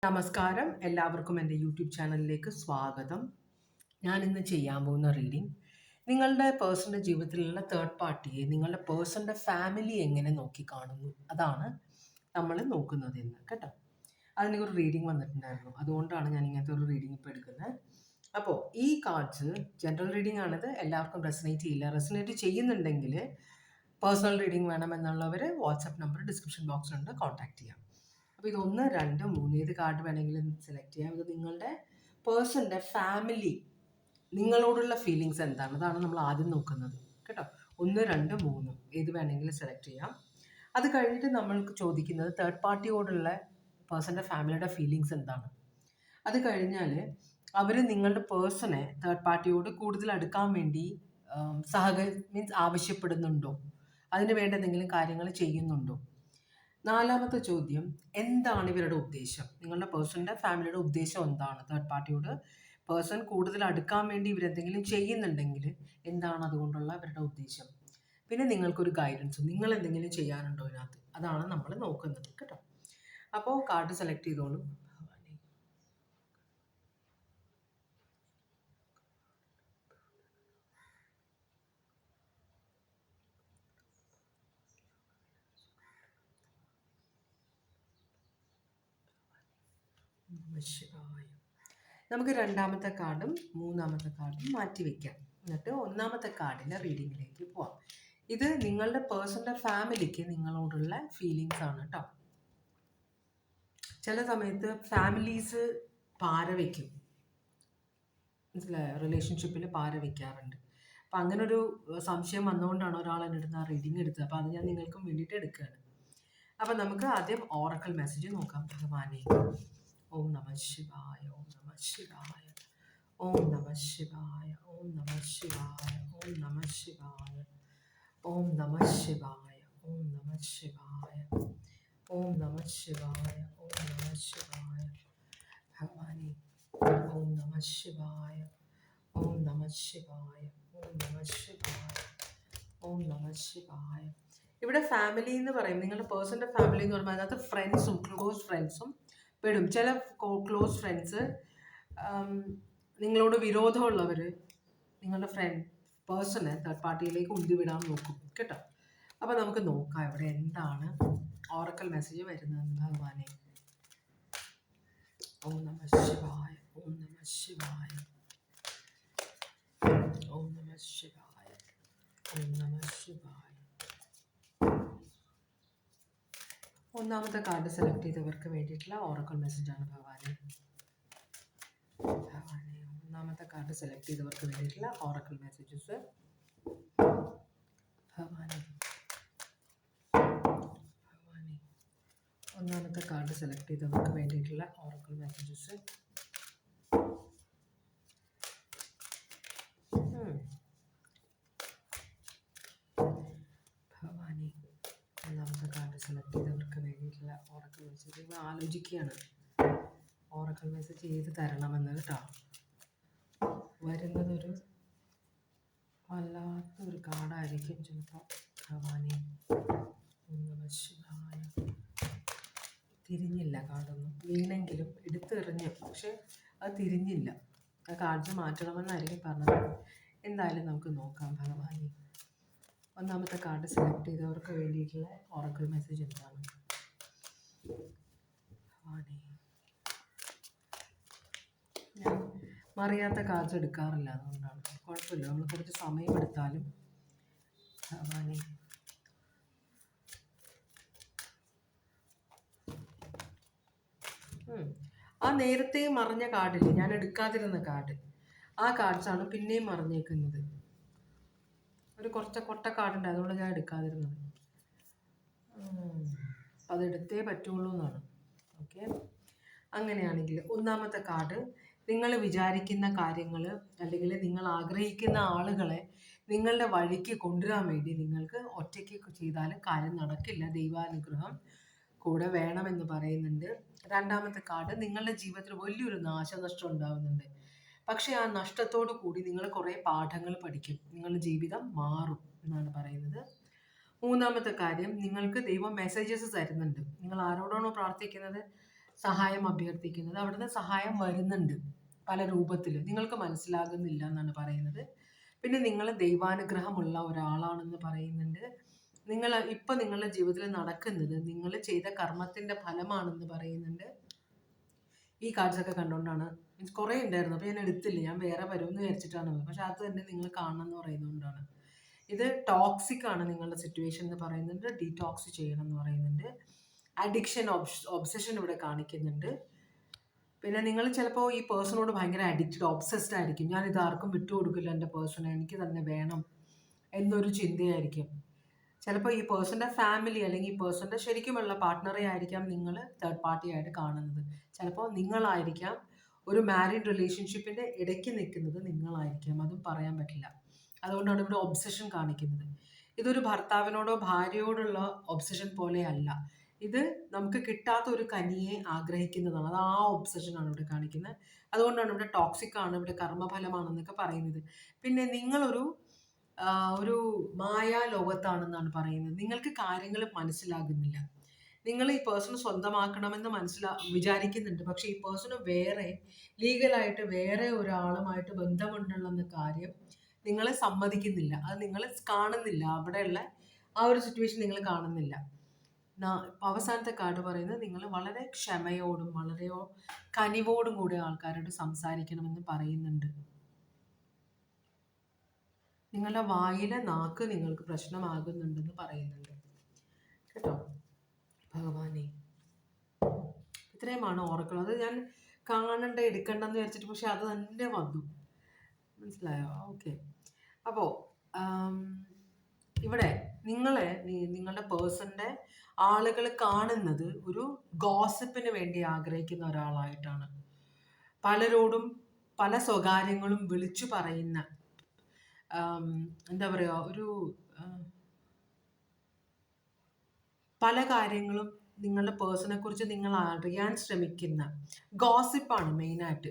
നമസ്കാരം, എല്ലാവർക്കും എൻ്റെ യൂട്യൂബ് ചാനലിലേക്ക് സ്വാഗതം. ഞാൻ ഇന്ന് ചെയ്യാൻ പോകുന്ന റീഡിംഗ് നിങ്ങളുടെ പേഴ്സണൽ ജീവിതത്തിലുള്ള തേർഡ് പാർട്ടിയെ, നിങ്ങളുടെ പേഴ്സണൽ ഫാമിലി എങ്ങനെ നോക്കിക്കാണുന്നു, അതാണ് നമ്മൾ നോക്കുന്നത് ഇന്ന് കേട്ടോ. അതിന് ഒരു റീഡിംഗ് വന്നിട്ടുണ്ടായിരുന്നു, അതുകൊണ്ടാണ് ഞാൻ ഇങ്ങനത്തെ ഒരു റീഡിംഗ് ഇപ്പോൾ എടുക്കുന്നത്. അപ്പോൾ ഈ കാർഡ്സ് ജനറൽ റീഡിംഗ് ആണിത്, എല്ലാവർക്കും റെസനേറ്റ് ചെയ്യില്ല. റെസനേറ്റ് ചെയ്യുന്നുണ്ടെങ്കിൽ പേഴ്സണൽ റീഡിംഗ് വേണമെന്നുള്ളവർ വാട്സപ്പ് നമ്പർ ഡിസ്ക്രിപ്ഷൻ ബോക്സിലുണ്ട്, കോൺടാക്ട് ചെയ്യാം. അപ്പോൾ ഇത് 1, 2, 3 ഏത് കാർഡ് വേണമെങ്കിലും സെലക്ട് ചെയ്യാം. ഇത് നിങ്ങളുടെ പേഴ്സൻ്റെ ഫാമിലി, നിങ്ങളോടുള്ള ഫീലിങ്സ് എന്താണ്, അതാണ് നമ്മൾ ആദ്യം നോക്കുന്നത് കേട്ടോ. 1, 2, 3 ഏത് വേണമെങ്കിലും സെലക്ട് ചെയ്യാം. അത് കഴിഞ്ഞിട്ട് നമ്മൾക്ക് ചോദിക്കുന്നത് തേർഡ് പാർട്ടിയോടുള്ള പേഴ്സൻ്റെ ഫാമിലിയുടെ ഫീലിങ്സ് എന്താണ്. അത് കഴിഞ്ഞാൽ അവർ നിങ്ങളുടെ പേഴ്സണെ തേർഡ് പാർട്ടിയോട് കൂടുതൽ അടുക്കാൻ വേണ്ടി മീൻസ് ആവശ്യപ്പെടുന്നുണ്ടോ, അതിന് വേണ്ട എന്തെങ്കിലും കാര്യങ്ങൾ ചെയ്യുന്നുണ്ടോ. 4ാമത്തെ ചോദ്യം, എന്താണ് ഇവരുടെ ഉദ്ദേശം, നിങ്ങളുടെ പേഴ്സണിൻ്റെ ഫാമിലിയുടെ ഉദ്ദേശം എന്താണ്. തേർഡ് പാർട്ടിയോട് പേഴ്സൺ കൂടുതൽ അടുക്കാൻ വേണ്ടി ഇവരെന്തെങ്കിലും ചെയ്യുന്നുണ്ടെങ്കിൽ എന്താണ് അതുകൊണ്ടുള്ള ഇവരുടെ ഉദ്ദേശം. പിന്നെ നിങ്ങൾക്കൊരു ഗൈഡൻസ്, നിങ്ങൾ എന്തെങ്കിലും ചെയ്യാനുണ്ടോ ഇതിനകത്ത്, അതാണ് നമ്മൾ നോക്കുന്നത് കേട്ടോ. അപ്പോൾ കാർഡ് സെലക്ട് ചെയ്തോളൂ. നമുക്ക് 2ാമത്തെ കാർഡും 3ാമത്തെ കാർഡും മാറ്റി വയ്ക്കാം. എന്നിട്ട് 1ാമത്തെ കാർഡിൻ്റെ റീഡിങ്ങിലേക്ക് പോവാം. ഇത് നിങ്ങളുടെ പേഴ്സണൽ ഫാമിലിക്ക് നിങ്ങളോടുള്ള ഫീലിങ്സ് ആണ് കേട്ടോ. ചില സമയത്ത് ഫാമിലീസ് പാര വയ്ക്കും, മനസ്സിലായോ, റിലേഷൻഷിപ്പിൽ പാര വയ്ക്കാറുണ്ട്. അപ്പം അങ്ങനൊരു സംശയം വന്നുകൊണ്ടാണ് ഒരാൾ എൻ്റെ അടുത്ത് ആ റീഡിങ് എടുത്തത്. അപ്പോൾ അത് ഞാൻ നിങ്ങൾക്കും വേണ്ടിയിട്ട് എടുക്കുകയാണ്. അപ്പം നമുക്ക് ആദ്യം ഓറക്കൽ മെസ്സേജ് നോക്കാം. ഭഗവാനെ, ഓം നമഃ ശിവായ, ഓം നമഃ ശിവായ, ഓം നമഃ ശിവായ, ഓം നമഃ ശിവായ, ഓം നമഃ ശിവായ, ഓം നമഃ ശിവായ, ഓം നമഃ ശിവായ, ഓം നമഃ ശിവായ, ഓം നമഃ ശിവായ. ഭഗവാനെ, ഓം നമഃ ശിവായ, ഓം നമഃ ശിവായ, ഓം നമഃ ശിവായ, ഓം നമഃ ശിവായ. ഇവിടെ ഫാമിലി എന്ന് പറയും, നിങ്ങളുടെ പേഴ്സൻ്റെ ഫാമിലി എന്ന് പറയുമ്പോൾ അതിനകത്ത് ഫ്രണ്ട്സും ക്ലോസ് ഫ്രണ്ട്സും പെടും. ചില ക്ലോസ് ഫ്രണ്ട്സ് നിങ്ങളോട് വിരോധമുള്ളവർ നിങ്ങളുടെ പേഴ്സണെ തേർഡ് പാർട്ടിയിലേക്ക് ഉന്തിവിടാൻ നോക്കും കേട്ടോ. അപ്പോൾ നമുക്ക് നോക്കാം ഇവിടെ എന്താണ് ഓറക്കൽ മെസ്സേജ് വരുന്നതെന്ന്. ഭഗവാനെ, ഓം നമഃ ശിവായ, ഓം നമഃ ശിവായ, ഓം നമഃ ശിവായ, ഓം നമഃ ശിവായ. 1ാമത്തെ കാർഡ് സെലക്ട് ചെയ്തവർക്ക് വേണ്ടിയിട്ടുള്ള ഓറക്കൽ മെസ്സേജാണ്. ഭഗവാനെ, ഭഗവാനെ, 1ാമത്തെ കാർഡ് സെലക്ട് ചെയ്തവർക്ക് വേണ്ടിയിട്ടുള്ള ഓറക്കൽ മെസ്സേജസ്. ഭഗവാനെ, ഭഗവാനെ, 1ാമത്തെ കാർഡ് സെലക്ട് ചെയ്തവർക്ക് വേണ്ടിയിട്ടുള്ള ഓറക്കൽ മെസ്സേജസ്. ഭഗവാനെ, 1ാമത്തെ കാർഡ് സെലക്ട് ചെയ്തവർക്ക് വേണ്ടിയിട്ടുള്ള ഓറക്കൽ മെസ്സേജ്. ആലോചിക്കുകയാണ് ഓറക്കൽ മെസ്സേജ് ഏത് തരണമെന്ന് കേട്ടോ. വരുന്നതൊരു വല്ലാത്തൊരു കാർഡായിരിക്കും ചിലപ്പോൾ. ഭഗവാനെ, ഓം നമഃ ശിവായ. തിരിഞ്ഞില്ല കാർഡൊന്നും, വീണെങ്കിലും എടുത്തെറിഞ്ഞു, പക്ഷെ അത് തിരിഞ്ഞില്ല. ആ കാർഡ്സ് മാറ്റണമെന്നായിരിക്കും പറഞ്ഞത്. എന്തായാലും നമുക്ക് നോക്കാം. ഭഗവാനെ, 1ാമത്തെ കാർഡ് സെലക്ട് ചെയ്തവർക്ക് വേണ്ടിയിട്ടുള്ള ഓറക്കൽ മെസ്സേജ് എന്താണ്. ഭഗവാനെ, ഞാൻ മറിയാത്ത കാർഡ്സ് എടുക്കാറില്ല, അതുകൊണ്ടാണ്. കുഴപ്പമില്ല, നമ്മൾ കുറച്ച് സമയം എടുത്താലും. ഭഗവാനെ, ആ നേരത്തെ മറിഞ്ഞ കാർഡില്ലേ, ഞാൻ എടുക്കാതിരുന്ന കാർഡ്, ആ കാർഡ്സാണ് പിന്നെയും മറിഞ്ഞേക്കുന്നത്. ഒരു കുറച്ച് കൊട്ട കാർഡുണ്ട്, അതുകൊണ്ട് ഞാൻ എടുക്കാതിരുന്നത്. അതെടുത്തേ പറ്റുള്ളൂ എന്നാണ്. ഓക്കെ, അങ്ങനെയാണെങ്കിൽ 1ാമത്തെ കാർഡ്, നിങ്ങൾ വിചാരിക്കുന്ന കാര്യങ്ങൾ അല്ലെങ്കിൽ നിങ്ങൾ ആഗ്രഹിക്കുന്ന ആളുകളെ നിങ്ങളുടെ വഴിക്ക് കൊണ്ടുവരാൻ വേണ്ടി നിങ്ങൾക്ക് ഒറ്റയ്ക്ക് ചെയ്താലും കാര്യം നടക്കില്ല, ദൈവാനുഗ്രഹം കൂടെ വേണമെന്ന് പറയുന്നുണ്ട്. 2ാമത്തെ കാർഡ്, നിങ്ങളുടെ ജീവിതത്തിൽ വലിയൊരു നാശനഷ്ടം ഉണ്ടാകുന്നുണ്ട്, പക്ഷേ ആ നഷ്ടത്തോടു കൂടി നിങ്ങൾ കുറേ പാഠങ്ങൾ പഠിക്കും, നിങ്ങളുടെ ജീവിതം മാറും എന്നാണ് പറയുന്നത്. 3ാമത്തെ കാര്യം, നിങ്ങൾക്ക് ദൈവം മെസ്സേജസ് തരുന്നുണ്ട്. നിങ്ങൾ ആരോടാണോ പ്രാർത്ഥിക്കുന്നത്, സഹായം അഭ്യർത്ഥിക്കുന്നത്. അവിടുന്ന് സഹായം വരുന്നുണ്ട് പല രൂപത്തിൽ. നിങ്ങൾക്ക് മനസ്സിലാകുന്നില്ല എന്നാണ് പറയുന്നത്. പിന്നെ നിങ്ങൾ ദൈവാനുഗ്രഹമുള്ള ഒരാളാണെന്ന് പറയുന്നുണ്ട്. ഇപ്പം നിങ്ങളുടെ ജീവിതത്തിൽ നടക്കുന്നത് നിങ്ങൾ ചെയ്ത കർമ്മത്തിൻ്റെ ഫലമാണെന്ന് പറയുന്നുണ്ട്. ഈ കാർഡ്സൊക്കെ കണ്ടുകൊണ്ടാണ്, മീൻസ് കുറേ ഉണ്ടായിരുന്നു, അപ്പോൾ ഞാൻ എടുത്തില്ല, ഞാൻ വേറെ വരുമെന്ന് വിചാരിച്ചിട്ടാണ്. പക്ഷെ അത് തന്നെ നിങ്ങൾ കാണണം എന്ന് പറയുന്നതുകൊണ്ടാണ്. ഇത് ടോക്സിക് ആണ് നിങ്ങളുടെ സിറ്റുവേഷൻ എന്ന് പറയുന്നുണ്ട്. ഡീടോക്സ് ചെയ്യണം എന്ന് പറയുന്നുണ്ട്. അഡിക്ഷൻ, ഒബ്സഷൻ ഇവിടെ കാണിക്കുന്നുണ്ട്. പിന്നെ നിങ്ങൾ ചിലപ്പോൾ ഈ പേഴ്സണോട് ഭയങ്കര അഡിക്റ്റഡ്, ഒബ്സസ്ഡ് ആയിരിക്കും. ഞാൻ ഇത് ആർക്കും വിട്ടുകൊടുക്കില്ല, എൻ്റെ പേഴ്സണെ എനിക്ക് തന്നെ വേണം എന്നൊരു ചിന്തയായിരിക്കും. ചിലപ്പോൾ ഈ പേഴ്സൻ്റെ ഫാമിലി അല്ലെങ്കിൽ ഈ പേഴ്സൻ്റെ ശരിക്കുമുള്ള പാർട്ട്ണറെ ആയിരിക്കാം നിങ്ങൾ തേർഡ് പാർട്ടി ആയിട്ട് കാണുന്നത്. ചിലപ്പോൾ നിങ്ങളായിരിക്കാം ഒരു മാരീഡ് റിലേഷൻഷിപ്പിൻ്റെ ഇടയ്ക്ക് നിൽക്കുന്നത്, നിങ്ങളായിരിക്കാം. അതും പറയാൻ പറ്റില്ല. അതുകൊണ്ടാണ് ഇവിടെ ഒബ്സഷൻ കാണിക്കുന്നത്. ഇതൊരു ഭർത്താവിനോടോ ഭാര്യയോടുള്ള ഒബ്സഷൻ പോലെയല്ല. ഇത് നമുക്ക് കിട്ടാത്ത ഒരു കനിയെ ആഗ്രഹിക്കുന്നതാണ്. അത് ആ ഒബ്സഷനാണ് ഇവിടെ കാണിക്കുന്നത്. അതുകൊണ്ടാണ് ഇവിടെ ടോക്സിക് ആണ്, ഇവിടെ കർമ്മഫലമാണെന്നൊക്കെ പറയുന്നത്. പിന്നെ നിങ്ങളൊരു ഒരു മായാ ലോകത്താണെന്നാണ് പറയുന്നത്. നിങ്ങൾക്ക് കാര്യങ്ങൾ മനസ്സിലാകുന്നില്ല. നിങ്ങൾ ഈ പേഴ്സൺ സ്വന്തമാക്കണമെന്ന് വിചാരിക്കുന്നുണ്ട്. പക്ഷെ ഈ പേഴ്സണ് വേറെ ലീഗലായിട്ട് വേറെ ഒരാളുമായിട്ട് ബന്ധമുണ്ടെന്ന കാര്യം നിങ്ങൾ സമ്മതിക്കുന്നില്ല. അത് നിങ്ങൾ കാണുന്നില്ല. അവിടെയുള്ള ആ ഒരു സിറ്റുവേഷൻ നിങ്ങൾ കാണുന്നില്ല. അവസാനത്തെ കാർഡ് പറയുന്നത് നിങ്ങൾ വളരെ ക്ഷമയോടും വളരെ കനിവോടും കൂടി ആൾക്കാരോട് സംസാരിക്കണമെന്ന് പറയുന്നുണ്ട്. നിങ്ങളുടെ വായിലെ നാക്ക് നിങ്ങൾക്ക് പ്രശ്നമാകുന്നുണ്ടെന്ന് പറയുന്നുണ്ട് കേട്ടോ. ഭഗവാനെ, ഇത്രയുമാണ് ഓറക്കിൾ. അത് ഞാൻ കാണണ്ട എടുക്കണ്ടെന്ന് വിചാരിച്ചിട്ട്, പക്ഷെ അത് തന്നെ വന്നു. മനസ്സിലായോ? ഓക്കെ. അപ്പോൾ ഇവിടെ നിങ്ങളുടെ പേഴ്സൻ്റെ ആളുകൾ കാണുന്നത് ഒരു ഗോസിപ്പിന് വേണ്ടി ആഗ്രഹിക്കുന്ന ഒരാളായിട്ടാണ്. പലരോടും പല സ്വകാര്യങ്ങളും വിളിച്ചു പറയുന്ന, എന്താ പറയുക, ഒരു പല കാര്യങ്ങളും നിങ്ങളുടെ പേഴ്സണെ കുറിച്ച് നിങ്ങൾ അറിയാൻ ശ്രമിക്കുന്ന ഗോസിപ്പാണ് മെയിനായിട്ട്.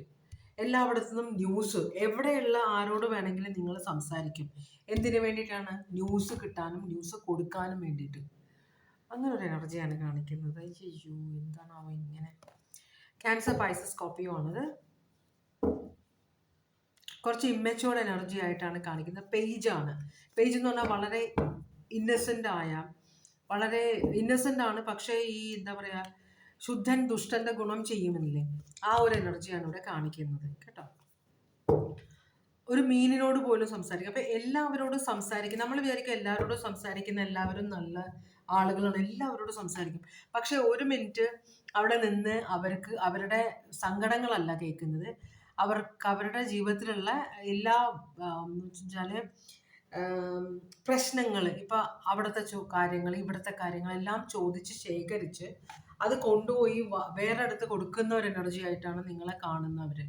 എല്ലായിടത്തുനിന്നും ന്യൂസ്, എവിടെയുള്ള ആരോട് വേണമെങ്കിലും നിങ്ങൾ സംസാരിക്കും. എന്തിനു വേണ്ടിയിട്ടാണ്? ന്യൂസ് കിട്ടാനും ന്യൂസ് കൊടുക്കാനും വേണ്ടിയിട്ട്. അങ്ങനെ ഒരു എനർജിയാണ് കാണിക്കുന്നത്. അയ്യോ, എന്താണാവോ ഇങ്ങനെ. ക്യാൻസർ, പൈസസ്, സ്കോർപ്പിയോ ആണത്. കുറച്ച് ഇമ്മച്ചുവേർഡ് എനർജി ആയിട്ടാണ് കാണിക്കുന്നത്. പേജാണ്. പേജ് എന്ന് പറഞ്ഞാൽ വളരെ ഇന്നസെൻ്റ് ആയ, വളരെ ഇന്നസെൻ്റ് ആണ്. പക്ഷേ ഈ എന്താ പറയുക, ശുദ്ധൻ ദുഷ്ടന്റെ ഗുണം ചെയ്യുമെന്നില്ലേ, ആ ഒരു എനർജിയാണ് ഇവിടെ കാണിക്കുന്നത് കേട്ടോ. ഒരു മീനിനോട് പോലും സംസാരിക്കും. അപ്പം എല്ലാവരോടും സംസാരിക്കും. നമ്മൾ വിചാരിക്കും എല്ലാവരോടും സംസാരിക്കുന്ന എല്ലാവരും നല്ല ആളുകളാണ്, എല്ലാവരോടും സംസാരിക്കും. പക്ഷെ ഒരു മിനിറ്റ് അവിടെ നിന്ന് അവരുടെ സങ്കടങ്ങളല്ല കേൾക്കുന്നത്, അവരുടെ ജീവിതത്തിലുള്ള എല്ലാ വെച്ചാൽ പ്രശ്നങ്ങൾ, ഇപ്പം അവിടുത്തെ കാര്യങ്ങൾ ഇവിടുത്തെ കാര്യങ്ങളെല്ലാം ചോദിച്ച് ശേഖരിച്ച് അത് കൊണ്ടുപോയി വേറെ അടുത്ത് കൊടുക്കുന്ന ഒരു എനർജി ആയിട്ടാണ് നിങ്ങളെ കാണുന്നവർ.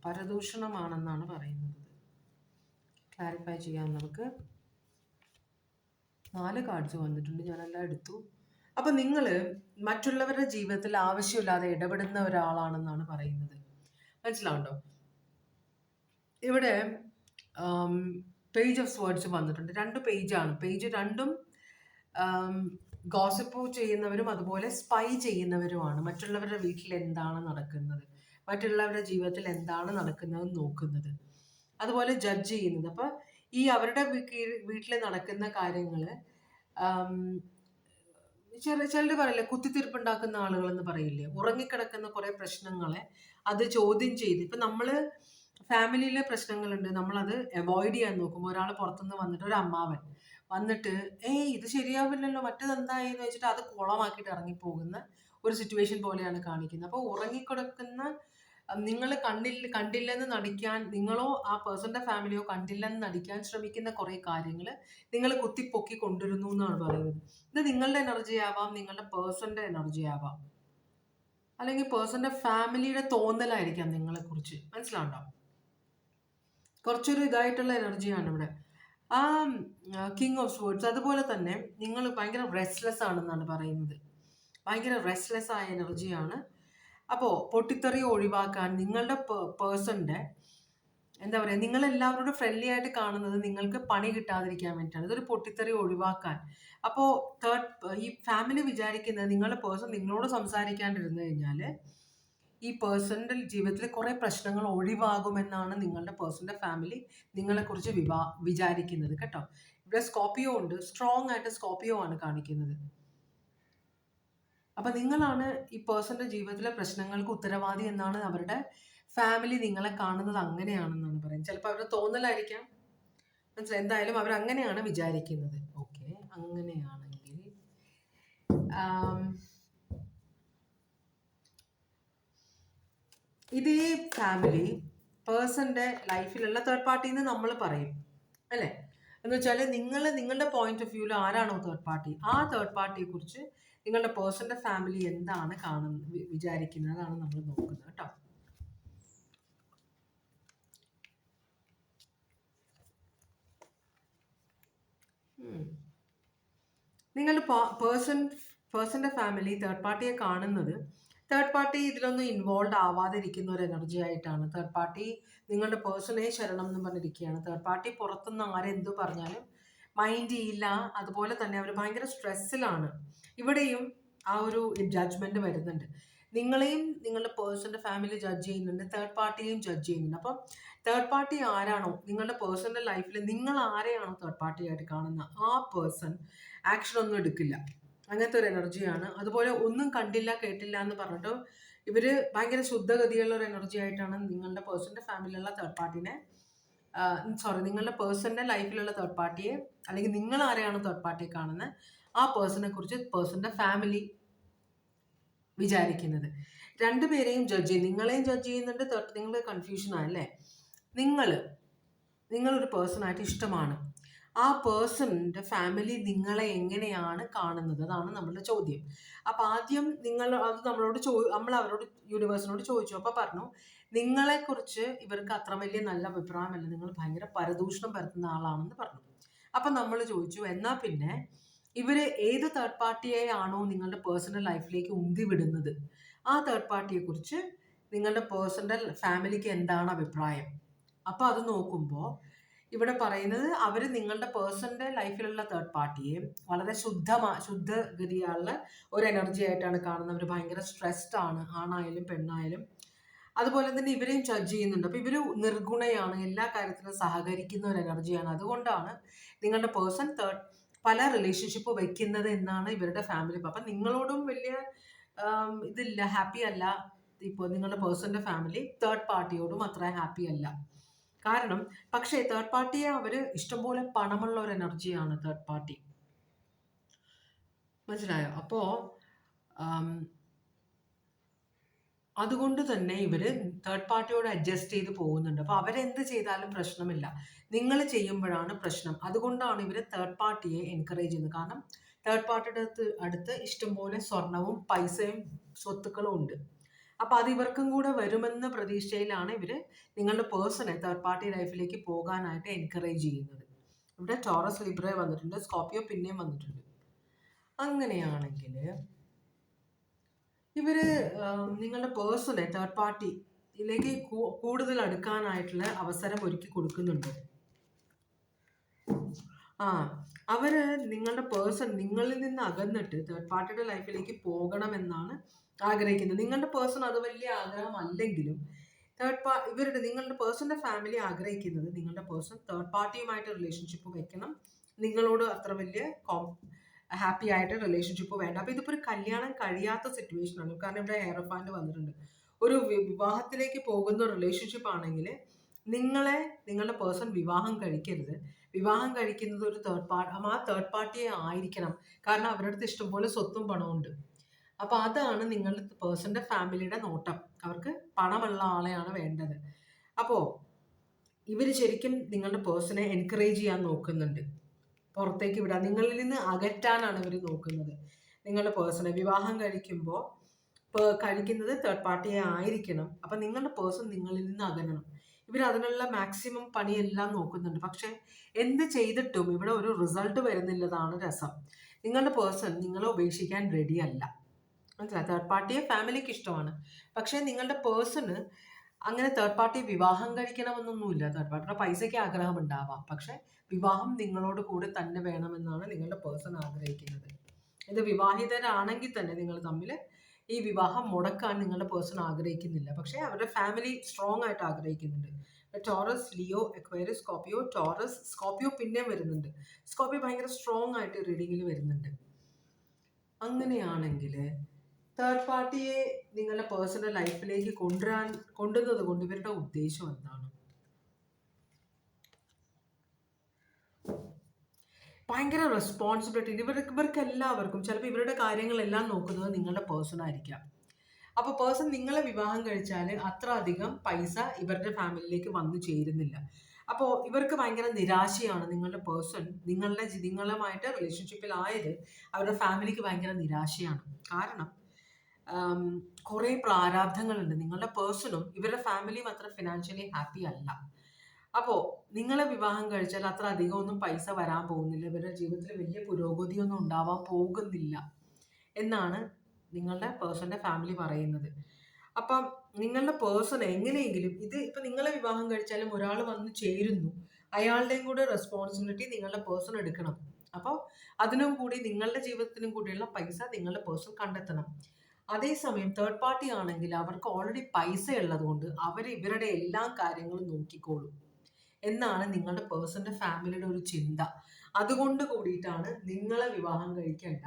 പരദൂഷണമാണെന്നാണ് പറയുന്നത്. ക്ലാരിഫൈ ചെയ്യാം നമുക്ക്. 4 കാർഡ്സ് വന്നിട്ടുണ്ട്, ഞാനെല്ലാം എടുത്തു. അപ്പം നിങ്ങൾ മറ്റുള്ളവരുടെ ജീവിതത്തിൽ ആവശ്യമില്ലാതെ ഇടപെടുന്ന ഒരാളാണെന്നാണ് പറയുന്നത്. മനസ്സിലാവുണ്ടോ? ഇവിടെ പേജ് ഓഫ് സ്വേർഡ്സ് വന്നിട്ടുണ്ട്. 2 പേജാണ്. പേജ് രണ്ടും ഗോസിപ്പ് ചെയ്യുന്നവരും അതുപോലെ സ്പൈ ചെയ്യുന്നവരുമാണ്. മറ്റുള്ളവരുടെ വീട്ടിൽ എന്താണ് നടക്കുന്നത്, മറ്റുള്ളവരുടെ ജീവിതത്തിൽ എന്താണ് നടക്കുന്നത് നോക്കുന്നത്, അതുപോലെ ജഡ്ജ് ചെയ്യുന്നത്. അപ്പം ഈ അവരുടെ വീട്ടിൽ നടക്കുന്ന കാര്യങ്ങൾ ചിലർ പറയില്ലേ, കുത്തിത്തിരിപ്പുണ്ടാക്കുന്ന ആളുകളെന്ന് പറയില്ലേ, ഉറങ്ങിക്കിടക്കുന്ന കുറേ പ്രശ്നങ്ങളെ അത് ചോദ്യം ചെയ്ത്, ഇപ്പം നമ്മൾ ഫാമിലിയിലെ പ്രശ്നങ്ങളുണ്ട്, നമ്മളത് അവോയ്ഡ് ചെയ്യാൻ നോക്കുമ്പോൾ ഒരാൾ പുറത്തുനിന്ന് വന്നിട്ട്, ഒരു അമ്മാവൻ വന്നിട്ട് ഇത് ശരിയാവില്ലല്ലോ മറ്റേതെന്തായി എന്ന് വെച്ചിട്ട് അത് കുളമാക്കിയിട്ട് ഇറങ്ങിപ്പോകുന്ന ഒരു സിറ്റുവേഷൻ പോലെയാണ് കാണിക്കുന്നത്. അപ്പോൾ ഉറങ്ങിക്കിടക്കുന്ന നിങ്ങൾ കണ്ടില്ലെന്ന് നടിക്കാൻ, നിങ്ങളോ ആ പേഴ്സന്റെ ഫാമിലിയോ കണ്ടില്ലെന്ന് നടിക്കാൻ ശ്രമിക്കുന്ന കുറേ കാര്യങ്ങൾ നിങ്ങൾ കുത്തിപ്പൊക്കി കൊണ്ടുവരുന്നു എന്നാണ് പറയുന്നത്. ഇത് നിങ്ങളുടെ എനർജി ആവാം, നിങ്ങളുടെ പേഴ്സന്റെ എനർജി ആവാം, അല്ലെങ്കിൽ പേഴ്സന്റെ ഫാമിലിയുടെ തോന്നലായിരിക്കാം നിങ്ങളെക്കുറിച്ച്. മനസ്സിലാവുണ്ടോ? കുറച്ചൊരു ഇതായിട്ടുള്ള എനർജിയാണ് ഇവിടെ. ആ കിങ് ഓഫ് സ്വേർഡ്സ് അതുപോലെ തന്നെ നിങ്ങൾ ഭയങ്കര റെസ്റ്റ്ലെസ് ആണെന്നാണ് പറയുന്നത്. ഭയങ്കര റെസ്റ്റ്ലെസ് ആയ എനർജിയാണ്. അപ്പോൾ പൊട്ടിത്തെറി ഒഴിവാക്കാൻ നിങ്ങളുടെ പേഴ്സൻ്റെ എന്താ പറയുക, നിങ്ങളെല്ലാവരോടും ഫ്രണ്ട്ലി ആയിട്ട് കാണുന്നത് നിങ്ങൾക്ക് പണി കിട്ടാതിരിക്കാൻ വേണ്ടിയിട്ടാണ്. ഇതൊരു പൊട്ടിത്തെറി ഒഴിവാക്കാൻ. അപ്പോൾ ഈ ഫാമിലി വിചാരിക്കുന്നത് നിങ്ങളുടെ പേഴ്സൺ നിങ്ങളോട് സംസാരിക്കാണ്ടിരുന്നു കഴിഞ്ഞാൽ ഈ പേഴ്സണിൻ്റെ ജീവിതത്തിൽ കുറേ പ്രശ്നങ്ങൾ ഒഴിവാകുമെന്നാണ് നിങ്ങളുടെ പേഴ്സണിൻ്റെ ഫാമിലി നിങ്ങളെക്കുറിച്ച് വിചാരിക്കുന്നത് കേട്ടോ. ഇവിടെ സ്കോർപ്പിയോ ഉണ്ട്, സ്ട്രോങ് ആയിട്ട് സ്കോർപ്പിയോ ആണ് കാണിക്കുന്നത്. അപ്പം നിങ്ങളാണ് ഈ പേഴ്സണിൻ്റെ ജീവിതത്തിലെ പ്രശ്നങ്ങൾക്ക് ഉത്തരവാദി എന്നാണ് അവരുടെ ഫാമിലി നിങ്ങളെ കാണുന്നത്. അങ്ങനെയാണെന്നാണ് പറയുന്നത്. ചിലപ്പോൾ അവരുടെ തോന്നലായിരിക്കാം, മനസ്സിലായി. എന്തായാലും അവർ അങ്ങനെയാണ് വിചാരിക്കുന്നത്. ഓക്കെ, അങ്ങനെയാണെങ്കിൽ ഇതേ ഫാമിലി പേഴ്സൻ്റെ ലൈഫിലുള്ള തേർഡ് പാർട്ടി എന്ന് നമ്മൾ പറയും അല്ലേ. എന്ന് വെച്ചാൽ നിങ്ങളുടെ പോയിന്റ് ഓഫ് വ്യൂവിൽ ആരാണോ തേർഡ് പാർട്ടി, ആ തേർഡ് പാർട്ടിയെ കുറിച്ച് നിങ്ങളുടെ പേഴ്സൻ്റെ ഫാമിലി എന്താണ് വിചാരിക്കുന്നത്, അതാണ് നമ്മൾ നോക്കുന്നത് കേട്ടോ. നിങ്ങളുടെ പേഴ്സൻ്റെ ഫാമിലി തേർഡ് പാർട്ടിയെ കാണുന്നത് തേർഡ് പാർട്ടി ഇതിലൊന്നും ഇൻവോൾവ് ആവാതിരിക്കുന്ന ഒരു എനർജി ആയിട്ടാണ്. തേർഡ് പാർട്ടി നിങ്ങളുടെ പേഴ്സണേ ശരണം എന്ന് പറഞ്ഞിരിക്കുകയാണ്. തേർഡ് പാർട്ടി പുറത്തുനിന്ന് ആരെന്തു പറഞ്ഞാലും മൈൻഡ് ചെയ്യില്ല. അതുപോലെ തന്നെ അവർ ഭയങ്കര സ്ട്രെസ്സിലാണ്. ഇവിടെയും ആ ഒരു ജഡ്ജ്മെന്റ് വരുന്നുണ്ട്. നിങ്ങളെയും നിങ്ങളുടെ പേഴ്സൻ്റെ ഫാമിലി ജഡ്ജ് ചെയ്യുന്നുണ്ട്, തേർഡ് പാർട്ടിയെയും ജഡ്ജ് ചെയ്യുന്നുണ്ട്. അപ്പം തേർഡ് പാർട്ടി ആരാണോ നിങ്ങളുടെ പേഴ്സൻ്റെ ലൈഫിൽ നിങ്ങൾ ആരെയാണോ തേർഡ് പാർട്ടി ആയിട്ട് കാണുന്ന ആ പേഴ്സൺ ആക്ഷൻ ഒന്നും എടുക്കില്ല. അങ്ങനത്തെ ഒരു എനർജിയാണ്. അതുപോലെ ഒന്നും കണ്ടില്ല കേട്ടില്ല എന്ന് പറഞ്ഞിട്ട് ഇവര് ഭയങ്കര ശുദ്ധഗതിയുള്ള ഒരു എനർജി ആയിട്ടാണ് നിങ്ങളുടെ പേഴ്സൻ്റെ ഫാമിലിയിലുള്ള തേർഡ് പാർട്ടിനെ നിങ്ങളുടെ പേഴ്സൻ്റെ ലൈഫിലുള്ള തേർഡ് പാർട്ടിയെ, അല്ലെങ്കിൽ നിങ്ങൾ ആരെയാണ് തേർഡ് പാർട്ടിയെ കാണുന്നത് ആ പേഴ്സണെ കുറിച്ച് പേഴ്സൻ്റെ ഫാമിലി വിചാരിക്കുന്നത്. രണ്ടുപേരെയും ജഡ്ജ് ചെയ്യും. നിങ്ങളെയും ജഡ്ജ് ചെയ്യുന്നുണ്ട്. നിങ്ങൾ കൺഫ്യൂഷനാണല്ലേ. നിങ്ങളൊരു പേഴ്സണായിട്ട് ഇഷ്ടമാണ്. ആ പേഴ്സണിൻ്റെ ഫാമിലി നിങ്ങളെ എങ്ങനെയാണ് കാണുന്നത്, അതാണ് നമ്മളുടെ ചോദ്യം. അപ്പം ആദ്യം നമ്മൾ അവരോട് യൂണിവേഴ്സിനോട് ചോദിച്ചു. അപ്പോൾ പറഞ്ഞു നിങ്ങളെക്കുറിച്ച് ഇവർക്ക് അത്ര വലിയ നല്ല അഭിപ്രായമല്ല, നിങ്ങൾ ഭയങ്കര പരദൂഷണം പരത്തുന്ന ആളാണെന്ന് പറഞ്ഞു. അപ്പം നമ്മൾ ചോദിച്ചു എന്നാൽ പിന്നെ ഇവർ ഏത് തേർഡ് പാർട്ടിയെ ആണോ നിങ്ങളുടെ പേഴ്സണൽ ലൈഫിലേക്ക് ഉന്തി വിടുന്നത് ആ തേർഡ് പാർട്ടിയെക്കുറിച്ച് നിങ്ങളുടെ പേഴ്സണൽ ഫാമിലിക്ക് എന്താണ് അഭിപ്രായം. അപ്പോൾ അത് നോക്കുമ്പോൾ ഇവിടെ പറയുന്നത് അവർ നിങ്ങളുടെ പേഴ്സണിൻ്റെ ലൈഫിലുള്ള തേർഡ് പാർട്ടിയെ വളരെ ശുദ്ധഗതിയുള്ള ഒരു എനർജി ആയിട്ടാണ് കാണുന്നത്. അവർ ഭയങ്കര സ്ട്രെസ്ഡ് ആണ്, ആണായാലും പെണ്ണായാലും. അതുപോലെ തന്നെ ഇവരെയും ജഡ്ജ് ചെയ്യുന്നുണ്ട്. അപ്പോൾ ഇവർ നിർഗുണയാണ്, എല്ലാ കാര്യത്തിലും സഹകരിക്കുന്ന ഒരു എനർജിയാണ്. അതുകൊണ്ടാണ് നിങ്ങളുടെ പേഴ്സൺ പല റിലേഷൻഷിപ്പ് വെക്കുന്നത് എന്നാണ് ഇവരുടെ ഫാമിലി. അപ്പം നിങ്ങളോടും വലിയ ഇതില്ല, ഹാപ്പി അല്ല. ഇപ്പോൾ നിങ്ങളുടെ പേഴ്സൻ്റെ ഫാമിലി തേർഡ് പാർട്ടിയോടും അത്ര ഹാപ്പി അല്ല. കാരണം പക്ഷേ തേർഡ് പാർട്ടിയെ അവർ ഇഷ്ടംപോലെ പണമുള്ള ഒരു എനർജിയാണ് തേർഡ് പാർട്ടി, മനസ്സിലായോ. അപ്പോൾ അതുകൊണ്ട് തന്നെ ഇവർ തേർഡ് പാർട്ടിയോട് അഡ്ജസ്റ്റ് ചെയ്ത് പോകുന്നുണ്ട്. അപ്പോൾ അവരെന്ത് ചെയ്താലും പ്രശ്നമില്ല, നിങ്ങൾ ചെയ്യുമ്പോഴാണ് പ്രശ്നം. അതുകൊണ്ടാണ് ഇവർ തേർഡ് പാർട്ടിയെ എൻകറേജ് ചെയ്യുന്നത്. കാരണം തേർഡ് പാർട്ടിയുടെ അടുത്ത് ഇഷ്ടംപോലെ സ്വർണവും പൈസയും സ്വത്തുക്കളും ഉണ്ട്. അപ്പോൾ അത് ഇവർക്കും കൂടെ വരുമെന്ന പ്രതീക്ഷയിലാണ് ഇവർ നിങ്ങളുടെ പേഴ്സണെ തേർഡ് പാർട്ടി ലൈഫിലേക്ക് പോകാനായിട്ട് എൻകറേജ് ചെയ്യുന്നത്. ഇവിടെ ടോറസ് ലിബ്ര വന്നിട്ടുണ്ട്, സ്കോർപ്പിയോ പിന്നെയും വന്നിട്ടുണ്ട്. അങ്ങനെയാണെങ്കിൽ ഇവർ നിങ്ങളുടെ പേഴ്സണെ തേർഡ് പാർട്ടിയിലേക്ക് കൂടുതൽ അടുക്കാനായിട്ടുള്ള അവസരം ഒരുക്കി കൊടുക്കുന്നുണ്ട്. അവർ നിങ്ങളുടെ പേഴ്സൺ നിങ്ങളിൽ നിന്ന് അകന്നിട്ട് തേർഡ് പാർട്ടിയുടെ ലൈഫിലേക്ക് പോകണമെന്നാണ് ആഗ്രഹിക്കുന്നത്. നിങ്ങളുടെ പേഴ്സൺ അത് വലിയ ആഗ്രഹമല്ലെങ്കിലും നിങ്ങളുടെ പേഴ്സണിൻ്റെ ഫാമിലി ആഗ്രഹിക്കുന്നത് നിങ്ങളുടെ പേഴ്സൺ തേർഡ് പാർട്ടിയുമായിട്ട് റിലേഷൻഷിപ്പ് വെക്കണം, നിങ്ങളോട് അത്ര വലിയ ഹാപ്പി ആയിട്ട് റിലേഷൻഷിപ്പ് വേണ്ട. അപ്പോൾ ഇതിപ്പോൾ ഒരു കല്യാണം കഴിയാത്ത സിറ്റുവേഷനാണ്. കാരണം ഇവിടെ ഹെയർഫാൻഡ് വന്നിട്ടുണ്ട്. ഒരു വിവാഹത്തിലേക്ക് പോകുന്ന റിലേഷൻഷിപ്പ് ആണെങ്കിൽ നിങ്ങളുടെ പേഴ്സൺ വിവാഹം കഴിക്കരുത്. വിവാഹം കഴിക്കുന്നത് ഒരു തേർഡ് പാർട്ടിയെ ആയിരിക്കണം. കാരണം അവരുടെ അടുത്ത് ഇഷ്ടംപോലെ സ്വത്തും പണവും ഉണ്ട്. അപ്പോൾ അതാണ് നിങ്ങളുടെ പേഴ്സൻ്റെ ഫാമിലിയുടെ നോട്ടം. അവർക്ക് പണമുള്ള ആളെയാണ് വേണ്ടത്. അപ്പോൾ ഇവർ ശരിക്കും നിങ്ങളുടെ പേഴ്സണെ എൻകറേജ് ചെയ്യാൻ നോക്കുന്നുണ്ട്, പുറത്തേക്ക് വിടാൻ, നിങ്ങളിൽ നിന്ന് അകറ്റാനാണ് ഇവർ നോക്കുന്നത്. നിങ്ങളുടെ പേഴ്സണെ വിവാഹം കഴിക്കുന്നത് തേർഡ് പാർട്ടിയെ ആയിരിക്കണം. അപ്പം നിങ്ങളുടെ പേഴ്സൺ നിങ്ങളിൽ നിന്ന് അകരണം. ഇവർ അതിനുള്ള മാക്സിമം പണിയെല്ലാം നോക്കുന്നുണ്ട്. പക്ഷെ എന്ത് ചെയ്തിട്ടും ഇവിടെ ഒരു റിസൾട്ട് വരുന്നില്ലതാണ് രസം. നിങ്ങളുടെ പേഴ്സൺ നിങ്ങളെ ഉപേക്ഷിക്കാൻ റെഡി അല്ല, മനസ്സിലായി. തേർഡ് പാർട്ടിയെ ഫാമിലിക്ക് ഇഷ്ടമാണ്, പക്ഷേ നിങ്ങളുടെ പേഴ്സണ് അങ്ങനെ തേർഡ് പാർട്ടി വിവാഹം കഴിക്കണമെന്നൊന്നുമില്ല. തേർഡ് പാർട്ടിയുടെ പൈസയ്ക്ക് ആഗ്രഹം ഉണ്ടാവാം, പക്ഷെ വിവാഹം നിങ്ങളോട് കൂടെ തന്നെ വേണമെന്നാണ് നിങ്ങളുടെ പേഴ്സൺ ആഗ്രഹിക്കുന്നത്. ഇത് വിവാഹിതരാണെങ്കിൽ തന്നെ നിങ്ങൾ തമ്മിൽ ഈ വിവാഹം മുടക്കാൻ നിങ്ങളുടെ പേഴ്സൺ ആഗ്രഹിക്കുന്നില്ല, പക്ഷേ അവരുടെ ഫാമിലി സ്ട്രോങ് ആയിട്ട് ആഗ്രഹിക്കുന്നുണ്ട്. Taurus, Leo, Aquarius, Scorpio. Taurus, Scorpio പിന്നെയും വരുന്നുണ്ട്. സ്കോർപ്പിയോ ഭയങ്കര സ്ട്രോങ് ആയിട്ട് റീഡിങ്ങിൽ വരുന്നുണ്ട്. അങ്ങനെയാണെങ്കിൽ തേർഡ് പാർട്ടിയെ നിങ്ങളുടെ പേഴ്സണൽ ലൈഫിലേക്ക് കൊണ്ടുവന്നത് കൊണ്ട് ഇവരുടെ ഉദ്ദേശം എന്താണ്? ഭയങ്കര റെസ്പോൺസിബിലിറ്റി. ഇവർക്ക് എല്ലാവർക്കും ചിലപ്പോൾ ഇവരുടെ കാര്യങ്ങളെല്ലാം നോക്കുന്നത് നിങ്ങളുടെ പേഴ്സൺ ആയിരിക്കാം. അപ്പോൾ പേഴ്സൺ നിങ്ങളെ വിവാഹം കഴിച്ചാൽ അത്ര അധികം പൈസ ഇവരുടെ ഫാമിലിയിലേക്ക് വന്നു ചേരുന്നില്ല. അപ്പോൾ ഇവർക്ക് ഭയങ്കര നിരാശയാണ്. നിങ്ങളുടെ പേഴ്സൺ നിങ്ങളുമായിട്ട് റിലേഷൻഷിപ്പിലായത് അവരുടെ ഫാമിലിക്ക് ഭയങ്കര നിരാശയാണ്. കാരണം കുറേ പ്രാരാബ്ധങ്ങളുണ്ട്. നിങ്ങളുടെ പേഴ്സണും ഇവരുടെ ഫാമിലിയും അത്ര ഫിനാൻഷ്യലി ഹാപ്പി അല്ല. അപ്പോൾ നിങ്ങളെ വിവാഹം കഴിച്ചാൽ അത്ര അധികം ഒന്നും പൈസ വരാൻ പോകുന്നില്ല, ഇവരുടെ ജീവിതത്തിൽ വലിയ പുരോഗതിയൊന്നും ഉണ്ടാവാൻ പോകുന്നില്ല എന്നാണ് നിങ്ങളുടെ പേഴ്സന്റെ ഫാമിലി പറയുന്നത്. അപ്പം നിങ്ങളുടെ പേഴ്സൺ എങ്ങനെയെങ്കിലും ഇപ്പം നിങ്ങളെ വിവാഹം കഴിച്ചാലും ഒരാൾ വന്ന് ചേരുന്നു, അയാളുടെയും കൂടെ റെസ്പോൺസിബിലിറ്റി നിങ്ങളുടെ പേഴ്സൺ എടുക്കണം. അപ്പോൾ അതിനും കൂടി നിങ്ങളുടെ ജീവിതത്തിനും കൂടിയുള്ള പൈസ നിങ്ങളുടെ പേഴ്സൺ കണ്ടെത്തണം. അതേസമയം തേർഡ് പാർട്ടി ആണെങ്കിൽ അവർക്ക് ഓൾറെഡി പൈസ ഉള്ളതുകൊണ്ട് അവർ ഇവരുടെ എല്ലാ കാര്യങ്ങളും നോക്കിക്കോളും എന്നാണ് നിങ്ങളുടെ പേഴ്സന്റെ ഫാമിലിയുടെ ഒരു ചിന്ത. അതുകൊണ്ട് കൂടിയിട്ടാണ് നിങ്ങളെ വിവാഹം കഴിക്കേണ്ട,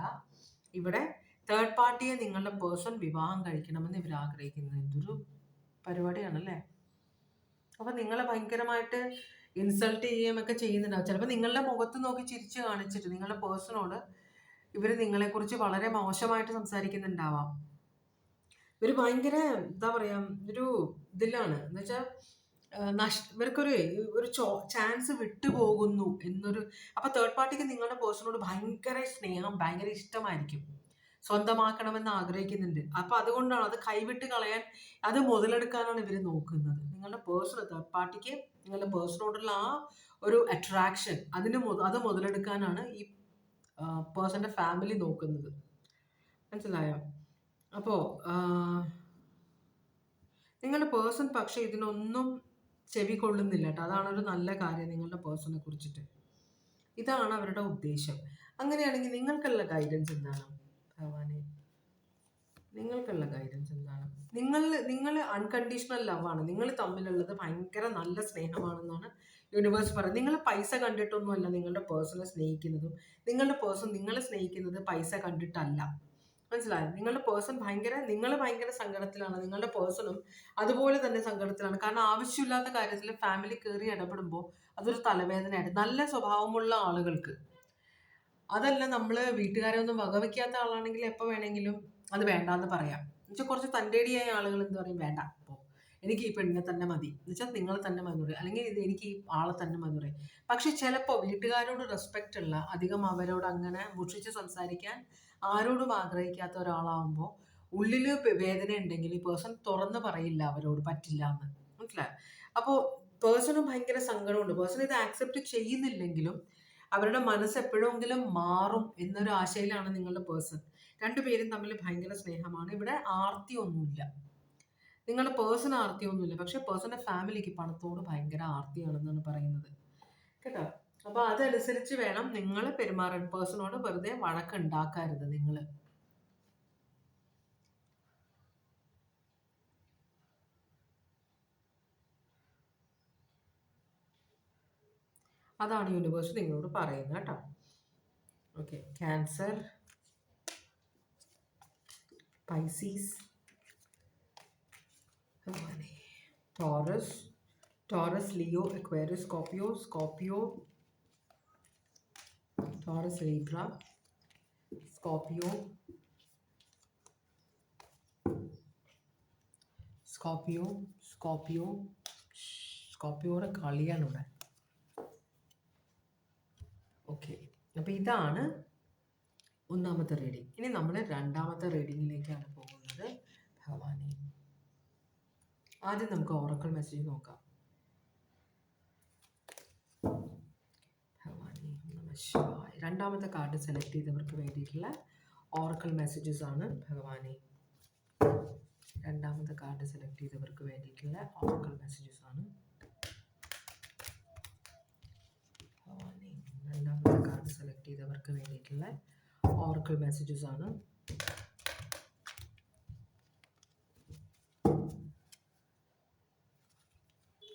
ഇവിടെ തേർഡ് പാർട്ടിയെ നിങ്ങളുടെ പേഴ്സൺ വിവാഹം കഴിക്കണമെന്ന് ഇവർ ആഗ്രഹിക്കുന്നത്. എന്തൊരു പരിപാടിയാണല്ലേ. അപ്പൊ നിങ്ങളെ ഭയങ്കരമായിട്ട് ഇൻസൾട്ട് ചെയ്യുകയൊക്കെ ചെയ്യുന്നുണ്ടാവും. ചിലപ്പോൾ നിങ്ങളുടെ മുഖത്ത് നോക്കി ചിരിച്ചു കാണിച്ചിട്ട് നിങ്ങളുടെ പേഴ്സണോട് ഇവർ നിങ്ങളെക്കുറിച്ച് വളരെ മോശമായിട്ട് സംസാരിക്കുന്നുണ്ടാവാം. ഇവർ ഭയങ്കര എന്താ പറയാ, ഒരു ഇതിലാണ് എന്ന് വെച്ചാൽ ഇവർക്കൊരു ചാൻസ് വിട്ടുപോകുന്നു എന്നൊരു. അപ്പൊ തേർഡ് പാർട്ടിക്ക് നിങ്ങളുടെ പേഴ്സണോട് ഭയങ്കര സ്നേഹം, ഭയങ്കര ഇഷ്ടമായിരിക്കും, സ്വന്തമാക്കണമെന്ന് ആഗ്രഹിക്കുന്നുണ്ട്. അപ്പൊ അതുകൊണ്ടാണ് അത് കൈവിട്ട് കളയാൻ, അത് മുതലെടുക്കാനാണ് ഇവർ നോക്കുന്നത്. നിങ്ങളുടെ പേഴ്സൺ, തേർഡ് പാർട്ടിക്ക് നിങ്ങളുടെ പേഴ്സണോടുള്ള ആ ഒരു അട്രാക്ഷൻ അത് മുതലെടുക്കാനാണ് ഈ പേഴ്സന്റെ ഫാമിലി നോക്കുന്നത്. മനസ്സിലായോ? അപ്പോ നിങ്ങളുടെ പേഴ്സൺ പക്ഷെ ഇതിനൊന്നും ചെവി കൊള്ളുന്നില്ല കേട്ടോ. അതാണ് ഒരു നല്ല കാര്യം നിങ്ങളുടെ പേഴ്സണെ കുറിച്ചിട്ട്. ഇതാണ് അവരുടെ ഉദ്ദേശം. അങ്ങനെയാണെങ്കിൽ നിങ്ങൾക്കുള്ള ഗൈഡൻസ് എന്താണ് ഭഗവാനെ? നിങ്ങൾക്കുള്ള ഗൈഡൻസ് എന്താണ്? നിങ്ങൾ അൺകണ്ടീഷണൽ ലവാണ്. നിങ്ങൾ തമ്മിലുള്ളത് ഭയങ്കര നല്ല സ്നേഹമാണെന്നാണ് യൂണിവേഴ്സ് പറയുന്നത്. നിങ്ങൾ പൈസ കണ്ടിട്ടൊന്നുമല്ല നിങ്ങളുടെ പേഴ്സണെ സ്നേഹിക്കുന്നതും, നിങ്ങളുടെ പേഴ്സൺ നിങ്ങളെ സ്നേഹിക്കുന്നത് പൈസ കണ്ടിട്ടല്ല. മനസ്സിലായോ? നിങ്ങളുടെ പേഴ്സൺ നിങ്ങൾ ഭയങ്കര സങ്കടത്തിലാണ്, നിങ്ങളുടെ പേഴ്സണും അതുപോലെ തന്നെ സങ്കടത്തിലാണ്. കാരണം ആവശ്യമില്ലാത്ത കാര്യത്തിൽ ഫാമിലി കയറി ഇടപെടുമ്പോൾ അതൊരു തലവേദനയായിട്ട്. നല്ല സ്വഭാവമുള്ള ആളുകൾക്ക് അതല്ല, നമ്മൾ വീട്ടുകാരെ ഒന്നും വകവയ്ക്കാത്ത ആളാണെങ്കിൽ എപ്പോൾ വേണമെങ്കിലും അത് വേണ്ടാന്ന് പറയാം. എന്നുവെച്ചാൽ കുറച്ച് തൻ്റെടിയായ ആളുകൾ എന്ത് പറയും, വേണ്ട അപ്പോൾ എനിക്ക് ഈ പെണ്ണിനെ തന്നെ മതി എന്ന് വെച്ചാൽ നിങ്ങൾ തന്നെ മതി പറയും, അല്ലെങ്കിൽ എനിക്ക് ഈ ആളെ തന്നെ മതി പറയും. പക്ഷെ ചിലപ്പോൾ വീട്ടുകാരോട് റെസ്പെക്റ്റ് ഉള്ള, അധികം അവരോട് അങ്ങനെ മുഷിച്ച് സംസാരിക്കാൻ ആരോടും ആഗ്രഹിക്കാത്ത ഒരാളാവുമ്പോൾ ഉള്ളിൽ വേദന ഉണ്ടെങ്കിൽ ഈ പേഴ്സൺ തുറന്ന് പറയില്ല അവരോട്, പറ്റില്ല എന്ന്. മനസ്സിലായോ? അപ്പോൾ പേഴ്സണും ഭയങ്കര സങ്കടമുണ്ട്. പേഴ്സൺ ഇത് ആക്സെപ്റ്റ് ചെയ്യുന്നില്ലെങ്കിലും അവരുടെ മനസ്സ് എപ്പോഴെങ്കിലും മാറും എന്നൊരു ആശയിലാണ് നിങ്ങളുടെ പേഴ്സൺ. രണ്ടുപേരും തമ്മിൽ ഭയങ്കര സ്നേഹമാണ്. ഇവിടെ ആർത്തിയൊന്നുമില്ല, നിങ്ങളുടെ പേഴ്സൺ ആർത്തിയൊന്നുമില്ല. പക്ഷെ പേഴ്സന്റെ ഫാമിലിക്ക് പണത്തോട് ഭയങ്കര ആർത്തിയാണെന്നാണ് പറയുന്നത് കേട്ടോ. അപ്പൊ അതനുസരിച്ച് വേണം നിങ്ങൾ പെരുമാറാൻ. പേഴ്സണോട് വെറുതെ വഴക്കുണ്ടാക്കരുത് നിങ്ങൾ. അതാണ് യൂണിവേഴ്സ് നിങ്ങളോട് പറയുന്നത് കേട്ടോ. Okay, cancer, Pisces, Taurus, Leo, Aquarius, Scorpio, Taurus, Libra, സ്കോർപ്പിയോയുടെ കളിയാണ് ഇവിടെ. ഓക്കെ, അപ്പോൾ ഇതാണ് ഒന്നാമത്തെ റീഡിങ്. ഇനി നമ്മൾ രണ്ടാമത്തെ റീഡിങ്ങിലേക്കാണ് പോകുന്നത്. ഭഗവാനെ, ആദ്യം നമുക്ക് ഓറക്കിൾ മെസ്സേജ് നോക്കാം. ഭഗവാനെ നമഃശിവായ. രണ്ടാമത്തെ കാർഡ് സെലക്ട് ചെയ്തവർക്ക് വേണ്ടിയിട്ടുള്ള ഓറക്കിൾ മെസ്സേജസ് ആണ് ഭഗവാനെ. രണ്ടാമത്തെ കാർഡ് സെലക്ട് ചെയ്തവർക്ക് വേണ്ടിയിട്ടുള്ള ഓറക്കൽ മെസ്സേജസ് ആണ്. രണ്ടാമത്തെ കാർഡ് സെലക്ട് ചെയ്തവർക്ക് വേണ്ടിയിട്ടുള്ള ഓറക്കൽ മെസ്സേജസ് ആണ്.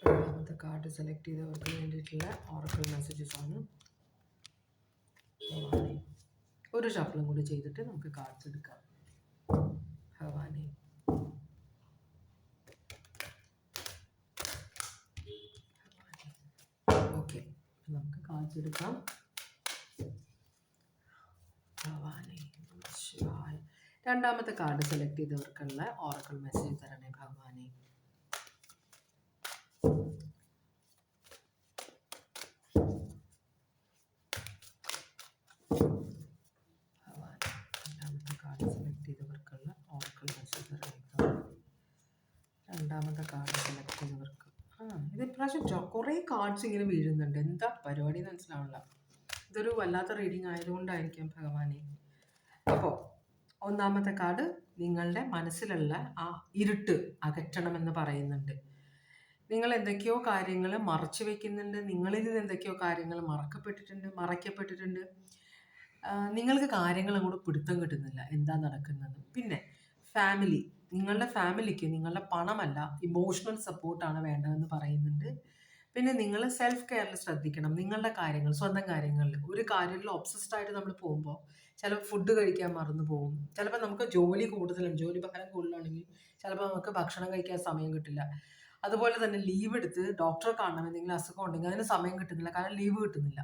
രണ്ടാമത്തെ കാർഡ് സെലക്ട് ചെയ്തവർക്ക് വേണ്ടിയിട്ടുള്ള ഓറക്കൽ മെസ്സേജസ് ആണ്. ഒരു ഷഫിളും കൂടി ചെയ്തിട്ട് നമുക്ക് കാർഡ്സ് എടുക്കാം. ഭവാനി, ഓക്കെ, നമുക്ക് കാർഡ്സ് എടുക്കാം. ഭവാനി, രണ്ടാമത്തെ കാർഡ് സെലക്ട് ചെയ്തവർക്കുള്ള ഓറക്കൽ മെസ്സേജ് തരണേ ഭവാനി. സെലക്ട് ചെയ്തവർക്കുള്ള ഓറക്കൽ മെസ്സേജ് തരണേ. രണ്ടാമത്തെ കാർഡ് സെലക്ട് ചെയ്തവർക്ക് ഇത് ഇപ്രാവശ്യം കുറേ കാർഡ്സ് ഇങ്ങനെ വീഴുന്നുണ്ട്. എന്താ പരിപാടി മനസ്സിലാവില്ല. ഇതൊരു വല്ലാത്ത റീഡിങ് ആയതുകൊണ്ടായിരിക്കും ഭഗവാനെ. അപ്പോൾ ഒന്നാമത്തെ കാർഡ് നിങ്ങളുടെ മനസ്സിലുള്ള ആ ഇരുട്ട് അകറ്റണമെന്ന് പറയുന്നുണ്ട്. നിങ്ങൾ എന്തൊക്കെയോ കാര്യങ്ങൾ മറച്ചു വെക്കുന്നുണ്ട്. നിങ്ങളിൽ നിന്ന് എന്തൊക്കെയോ കാര്യങ്ങൾ മറയ്ക്കപ്പെട്ടിട്ടുണ്ട്. നിങ്ങൾക്ക് കാര്യങ്ങൾ അങ്ങോട്ട് പിടുത്തം കിട്ടുന്നില്ല എന്താ നടക്കുന്നത്. പിന്നെ ഫാമിലി, നിങ്ങളുടെ ഫാമിലിക്ക് നിങ്ങളുടെ പണമല്ല ഇമോഷണൽ സപ്പോർട്ടാണ് വേണ്ടതെന്ന് പറയുന്നുണ്ട്. പിന്നെ നിങ്ങൾ സെൽഫ് കെയറിൽ ശ്രദ്ധിക്കണം. നിങ്ങളുടെ കാര്യങ്ങൾ, സ്വന്തം കാര്യങ്ങളിൽ ഒരു കാര്യത്തിൽ ഒബ്സസ്ഡ് ആയിട്ട് നമ്മൾ പോകുമ്പോൾ ചിലപ്പോൾ ഫുഡ് കഴിക്കാൻ മറന്നു പോകും. ചിലപ്പോൾ നമുക്ക് ജോലി കൂടുതലാണ്, ജോലി ഭാരം കൂടുതലാണെങ്കിൽ ചിലപ്പോൾ നമുക്ക് ഭക്ഷണം കഴിക്കാൻ സമയം കിട്ടില്ല. അതുപോലെ തന്നെ ലീവ് എടുത്ത് ഡോക്ടറെ കാണണം, എന്തെങ്കിലും അസുഖം ഉണ്ടെങ്കിൽ അതിന് സമയം കിട്ടുന്നില്ല, കാരണം ലീവ് കിട്ടുന്നില്ല.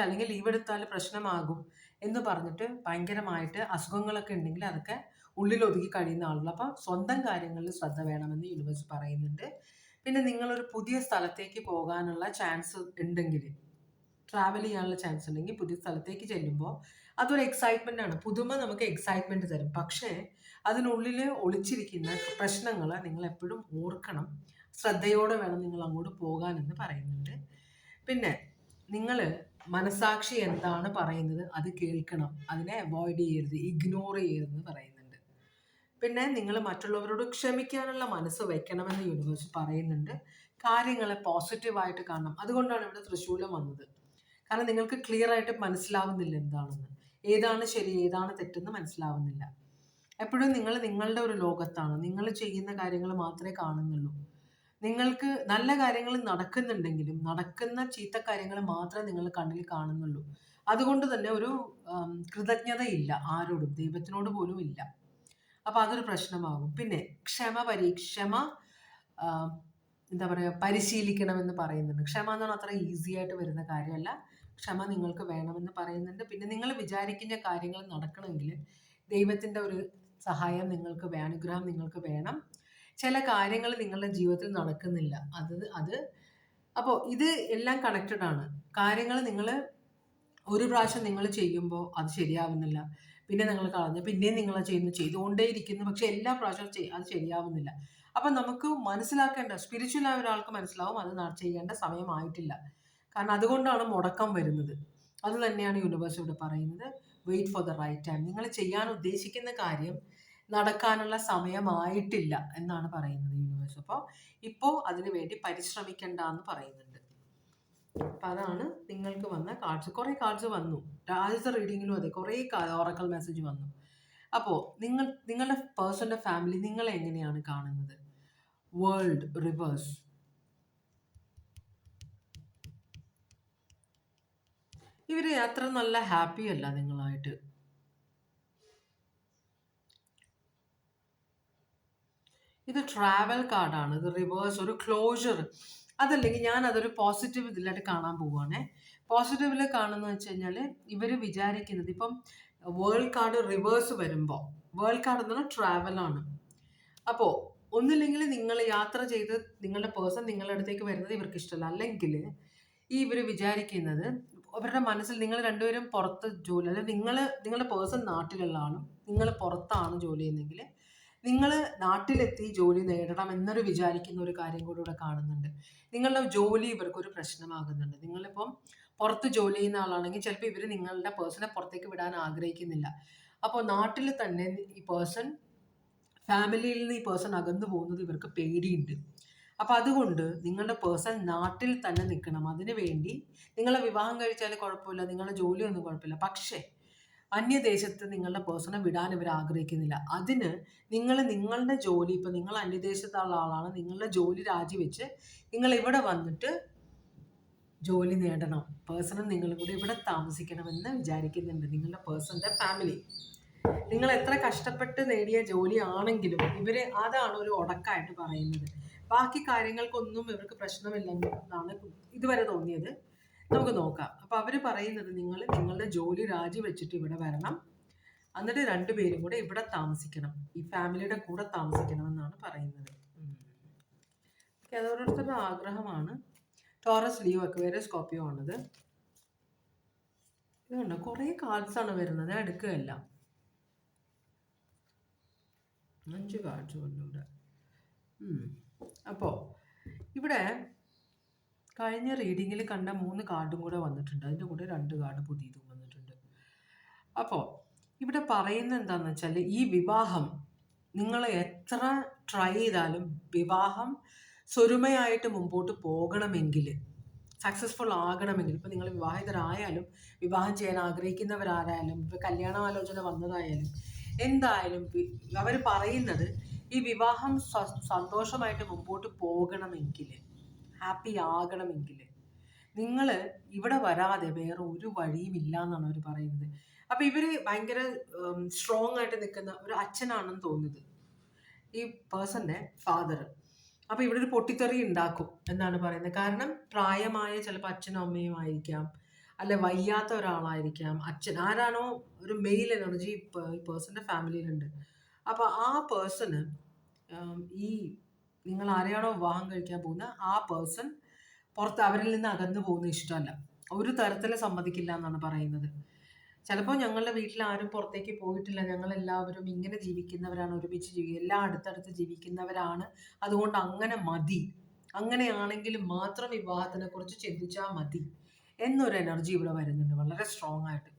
അല്ലെങ്കിൽ ലീവ് എടുത്താൽ പ്രശ്നമാകും എന്ന് പറഞ്ഞിട്ട് ഭയങ്കരമായിട്ട് അസുഖങ്ങളൊക്കെ ഉണ്ടെങ്കിൽ അതൊക്കെ ഉള്ളിൽ ഒതുക്കി കഴിയുന്ന ആളുകൾ. അപ്പം സ്വന്തം കാര്യങ്ങളിൽ ശ്രദ്ധ വേണമെന്ന് യൂണിവേഴ്സ് പറയുന്നുണ്ട്. പിന്നെ നിങ്ങളൊരു പുതിയ സ്ഥലത്തേക്ക് പോകാനുള്ള ചാൻസ് ഉണ്ടെങ്കിൽ, ട്രാവൽ ചെയ്യാനുള്ള ചാൻസ് ഉണ്ടെങ്കിൽ പുതിയ സ്ഥലത്തേക്ക് ചെല്ലുമ്പോൾ അതൊരു എക്സൈറ്റ്മെൻ്റ് ആണ്. പുതുമ നമുക്ക് എക്സൈറ്റ്മെൻറ്റ് തരും. പക്ഷേ അതിനുള്ളിൽ ഒളിച്ചിരിക്കുന്ന പ്രശ്നങ്ങൾ നിങ്ങൾ എപ്പോഴും ഓർക്കണം. ശ്രദ്ധയോടെ വേണം നിങ്ങൾ അങ്ങോട്ട് പോകാനെന്ന് പറയുന്നുണ്ട്. പിന്നെ നിങ്ങൾ മനസാക്ഷി എന്താണ് പറയുന്നത് അത് കേൾക്കണം. അതിനെ അവോയ്ഡ് ചെയ്യരുത്, ഇഗ്നോർ ചെയ്യരുതെന്ന് പറയുന്നുണ്ട്. പിന്നെ നിങ്ങൾ മറ്റുള്ളവരോട് ക്ഷമിക്കാനുള്ള മനസ്സ് വെക്കണമെന്ന് യൂണിവേഴ്സ് പറയുന്നുണ്ട്. കാര്യങ്ങളെ പോസിറ്റീവായിട്ട് കാണണം. അതുകൊണ്ടാണ് ഇവിടെ തൃശ്ശൂലം വന്നത്. കാരണം നിങ്ങൾക്ക് ക്ലിയർ ആയിട്ട് മനസ്സിലാവുന്നില്ല എന്താണെന്ന്, ഏതാണ് ശരി ഏതാണ് തെറ്റെന്ന് മനസ്സിലാവുന്നില്ല. എപ്പോഴും നിങ്ങൾ നിങ്ങളുടെ ഒരു ലോകത്താണ്, നിങ്ങൾ ചെയ്യുന്ന കാര്യങ്ങൾ മാത്രമേ കാണുന്നുള്ളൂ. നിങ്ങൾക്ക് നല്ല കാര്യങ്ങൾ നടക്കുന്നുണ്ടെങ്കിലും നടക്കുന്ന ചീത്ത കാര്യങ്ങൾ മാത്രമേ നിങ്ങൾ കണ്ണിൽ കാണുന്നുള്ളൂ. അതുകൊണ്ട് തന്നെ ഒരു കൃതജ്ഞതയില്ല ആരോടും, ദൈവത്തിനോട് പോലും ഇല്ല. അപ്പോൾ അതൊരു പ്രശ്നമാകും. പിന്നെ ക്ഷമ എന്താ പറയുക, പരിശീലിക്കണമെന്ന് പറയുന്നുണ്ട്. ക്ഷമ എന്ന് പറഞ്ഞാൽ അത്ര ഈസി ആയിട്ട് വരുന്ന കാര്യമല്ല. ക്ഷമ നിങ്ങൾക്ക് വേണമെന്ന് പറയുന്നുണ്ട്. പിന്നെ നിങ്ങൾ വിചാരിക്കുന്ന കാര്യങ്ങൾ നടക്കണമെങ്കിൽ ദൈവത്തിൻ്റെ ഒരു സഹായം നിങ്ങൾക്ക് വേണം, അനുഗ്രഹം നിങ്ങൾക്ക് വേണം. ചില കാര്യങ്ങൾ നിങ്ങളുടെ ജീവിതത്തിൽ നടക്കുന്നില്ല. അപ്പോൾ ഇത് എല്ലാം കണക്റ്റഡ് ആണ്. കാര്യങ്ങൾ നിങ്ങൾ ഒരു പ്രാവശ്യം നിങ്ങൾ ചെയ്യുമ്പോൾ അത് ശരിയാവുന്നില്ല, പിന്നെ നിങ്ങൾ കളഞ്ഞ് പിന്നെയും നിങ്ങൾ ചെയ്തുകൊണ്ടേയിരിക്കുന്നു. പക്ഷെ എല്ലാ പ്രാവശ്യവും അത് ശരിയാവുന്നില്ല. അപ്പം നമുക്ക് മനസ്സിലാക്കേണ്ട, സ്പിരിച്വലായ ഒരാൾക്ക് മനസ്സിലാവും അത് ചെയ്യേണ്ട സമയമായിട്ടില്ല. കാരണം അതുകൊണ്ടാണ് മുടക്കം വരുന്നത്. അത് തന്നെയാണ് യൂണിവേഴ്സ് ഇവിടെ പറയുന്നത്. Wait for the right time. നിങ്ങൾ ചെയ്യാൻ ഉദ്ദേശിക്കുന്ന കാര്യം നടക്കാനുള്ള സമയമായിട്ടില്ല എന്നാണ് പറയുന്നത് യൂണിവേഴ്സ്. അപ്പോൾ ഇപ്പോൾ അതിനു വേണ്ടി പരിശ്രമിക്കേണ്ട എന്ന് പറയുന്നുണ്ട്. അപ്പം അതാണ് നിങ്ങൾക്ക് വന്ന കാർഡ്സ്. കുറേ കാർഡ്സ് വന്നു. ആദ്യത്തെ റീഡിങ്ങിലും അതെ, കുറേ ഓറക്കൽ മെസ്സേജ് വന്നു. അപ്പോൾ നിങ്ങളുടെ പേഴ്സൻ്റെ ഫാമിലി നിങ്ങളെ എങ്ങനെയാണ് കാണുന്നത്? World reverse. ഇവർ അത്ര നല്ല ഹാപ്പി അല്ല നിങ്ങളായിട്ട്. ഇത് ട്രാവൽ കാർഡാണ്. ഇത് റിവേഴ്സ്, ഒരു ക്ലോഷർ. അതല്ലെങ്കിൽ ഞാൻ അതൊരു പോസിറ്റീവ് ഇതിലായിട്ട് കാണാൻ പോവുകയാണേ. പോസിറ്റീവിൽ കാണുന്നത് വെച്ച് കഴിഞ്ഞാൽ ഇവർ വിചാരിക്കുന്നത്, ഇപ്പം വേൾഡ് കാർഡ് റിവേഴ്സ് വരുമ്പോൾ, വേൾഡ് കാർഡ് എന്ന് പറഞ്ഞാൽ ട്രാവലാണ്. അപ്പോൾ ഒന്നില്ലെങ്കിൽ നിങ്ങൾ യാത്ര ചെയ്ത് നിങ്ങളുടെ പേഴ്സൺ നിങ്ങളുടെ അടുത്തേക്ക് വരുന്നത് ഇവർക്ക് ഇഷ്ടമല്ല. അല്ലെങ്കിൽ ഇവർ വിചാരിക്കുന്നത്, അവരുടെ മനസ്സിൽ നിങ്ങൾ രണ്ടുപേരും പുറത്ത് ജോലി, അല്ലെങ്കിൽ നിങ്ങളുടെ പേഴ്സൺ നാട്ടിലുള്ള ആളും നിങ്ങൾ പുറത്താണ് ജോലി ചെയ്യുന്നതെങ്കിൽ നിങ്ങൾ നാട്ടിലെത്തി ജോലി നേടണം എന്നൊരു വിചാരിക്കുന്ന ഒരു കാര്യം കൂടി ഇവിടെ കാണുന്നുണ്ട്. നിങ്ങളുടെ ജോലി ഇവർക്കൊരു പ്രശ്നമാകുന്നുണ്ട്. നിങ്ങളിപ്പം പുറത്ത് ജോലി ചെയ്യുന്ന ആളാണെങ്കിൽ ചിലപ്പോൾ ഇവർ നിങ്ങളുടെ പേഴ്സണെ പുറത്തേക്ക് വിടാൻ ആഗ്രഹിക്കുന്നില്ല. അപ്പോൾ നാട്ടിൽ തന്നെ ഈ പേഴ്സൺ ഫാമിലിയിൽ നിന്ന് ഈ പേഴ്സൺ അകന്നു പോകുന്നത് ഇവർക്ക് പേടിയുണ്ട്. അപ്പം അതുകൊണ്ട് നിങ്ങളുടെ പേഴ്സൺ നാട്ടിൽ തന്നെ നിൽക്കണം. അതിനു വേണ്ടി നിങ്ങളെ വിവാഹം കഴിച്ചാൽ കുഴപ്പമില്ല, നിങ്ങളുടെ ജോലിയൊന്നും കുഴപ്പമില്ല. പക്ഷേ അന്യദേശത്ത് നിങ്ങളുടെ പേഴ്സണെ വിടാൻ ഇവർ ആഗ്രഹിക്കുന്നില്ല. അതിന് നിങ്ങൾ നിങ്ങളുടെ ജോലി, ഇപ്പം നിങ്ങൾ അന്യദേശത്തുള്ള ആളാണ്, നിങ്ങളുടെ ജോലി രാജിവെച്ച് നിങ്ങൾ ഇവിടെ വന്നിട്ട് ജോലി നേടണം. പേഴ്സണും നിങ്ങളും കൂടി ഇവിടെ താമസിക്കണമെന്ന് വിചാരിക്കുന്നുണ്ട് നിങ്ങളുടെ പേഴ്സണിൻ്റെ ഫാമിലി. നിങ്ങൾ എത്ര കഷ്ടപ്പെട്ട് നേടിയ ജോലിയാണെങ്കിലും ഇവർ അതാണ് ഒരു ഉടക്കായിട്ട് പറയുന്നത്. ബാക്കി കാര്യങ്ങൾക്കൊന്നും ഇവർക്ക് പ്രശ്നമില്ലെന്നാണ് ഇതുവരെ തോന്നിയത്. നമുക്ക് നോക്കാം. അപ്പോൾ അവർ പറയുന്നത് നിങ്ങൾ നിങ്ങളുടെ ജോലി രാജിവെച്ചിട്ട് ഇവിടെ വരണം, എന്നിട്ട് രണ്ടുപേരും കൂടെ ഇവിടെ താമസിക്കണം, ഈ ഫാമിലിയുടെ കൂടെ താമസിക്കണമെന്നാണ് പറയുന്നത്. അത് ഓരോരുത്തരുടെ ആഗ്രഹമാണ്. ടോറസ്, ലിയോ, അക്വേറിയസ്, സ്കോർപ്പിയോ ആണത്. ഇതുണ്ട്, കുറേ കാർഡ്സ് ആണ് വരുന്നത്, എടുക്കുകയല്ല. 5 കാർഡ്സ് കൊണ്ടിവിടെ. അപ്പോൾ ഇവിടെ കഴിഞ്ഞ റീഡിങ്ങിൽ കണ്ട 3 കാർഡും കൂടെ വന്നിട്ടുണ്ട്, അതിൻ്റെ കൂടെ 2 കാർഡ് പുതിയതും വന്നിട്ടുണ്ട്. അപ്പോൾ ഇവിടെ പറയുന്ന എന്താണെന്ന് വെച്ചാൽ, ഈ വിവാഹം നിങ്ങൾ എത്ര ട്രൈ ചെയ്താലും വിവാഹം സ്വരുമയായിട്ട് മുമ്പോട്ട് പോകണമെങ്കിൽ, സക്സസ്ഫുൾ ആകണമെങ്കിൽ, ഇപ്പോൾ നിങ്ങൾ വിവാഹിതരായാലും വിവാഹം ചെയ്യാൻ ആഗ്രഹിക്കുന്നവരാരായാലും ഇപ്പോൾ കല്യാണാലോചന വന്നതായാലും എന്തായാലും അവർ പറയുന്നത് ഈ വിവാഹം സന്തോഷമായിട്ട് മുമ്പോട്ട് പോകണമെങ്കിൽ, ഹാപ്പി ആകണമെങ്കിൽ നിങ്ങൾ ഇവിടെ വരാതെ വേറെ ഒരു വഴിയും ഇല്ല എന്നാണ് അവർ പറയുന്നത്. അപ്പോൾ ഇവർ ഭയങ്കര സ്ട്രോങ് ആയിട്ട് നിൽക്കുന്ന ഒരു അച്ഛനാണെന്ന് തോന്നുന്നത് ഈ പേഴ്സൻ്റെ ഫാദർ. അപ്പോൾ ഇവിടെ ഒരു പൊട്ടിത്തെറി ഉണ്ടാക്കും എന്നാണ് പറയുന്നത്. കാരണം പ്രായമായ ചിലപ്പോൾ അച്ഛനും അമ്മയും ആയിരിക്കാം, അല്ലെ വയ്യാത്ത ഒരാളായിരിക്കാം, അച്ഛൻ ആരാണോ ഒരു മെയിൽ എനർജി ഈ പേഴ്സൻ്റെ ഫാമിലിയിലുണ്ട്. അപ്പോൾ ആ പേഴ്സണ് ഈ നിങ്ങൾ ആരെയാണോ വിവാഹം കഴിക്കാൻ പോകുന്ന ആ പേഴ്സൺ പുറത്ത് അവരിൽ നിന്ന് അകന്നു പോകുന്നത് ഇഷ്ടമല്ല, ഒരു തരത്തിൽ സമ്മതിക്കില്ല എന്നാണ് പറയുന്നത്. ചിലപ്പോൾ ഞങ്ങളുടെ വീട്ടിൽ ആരും പുറത്തേക്ക് പോയിട്ടില്ല, ഞങ്ങളെല്ലാവരും ഇങ്ങനെ ജീവിക്കുന്നവരാണ്, ഒരുമിച്ച് എല്ലാം അടുത്തടുത്ത് ജീവിക്കുന്നവരാണ്, അതുകൊണ്ട് അങ്ങനെ മതി, അങ്ങനെയാണെങ്കിൽ മാത്രം വിവാഹത്തിനെ കുറിച്ച് ചിന്തിച്ചാൽ മതി എന്നൊരു എനർജി ഇവിടെ വരുന്നുണ്ട് വളരെ സ്ട്രോങ് ആയിട്ട്.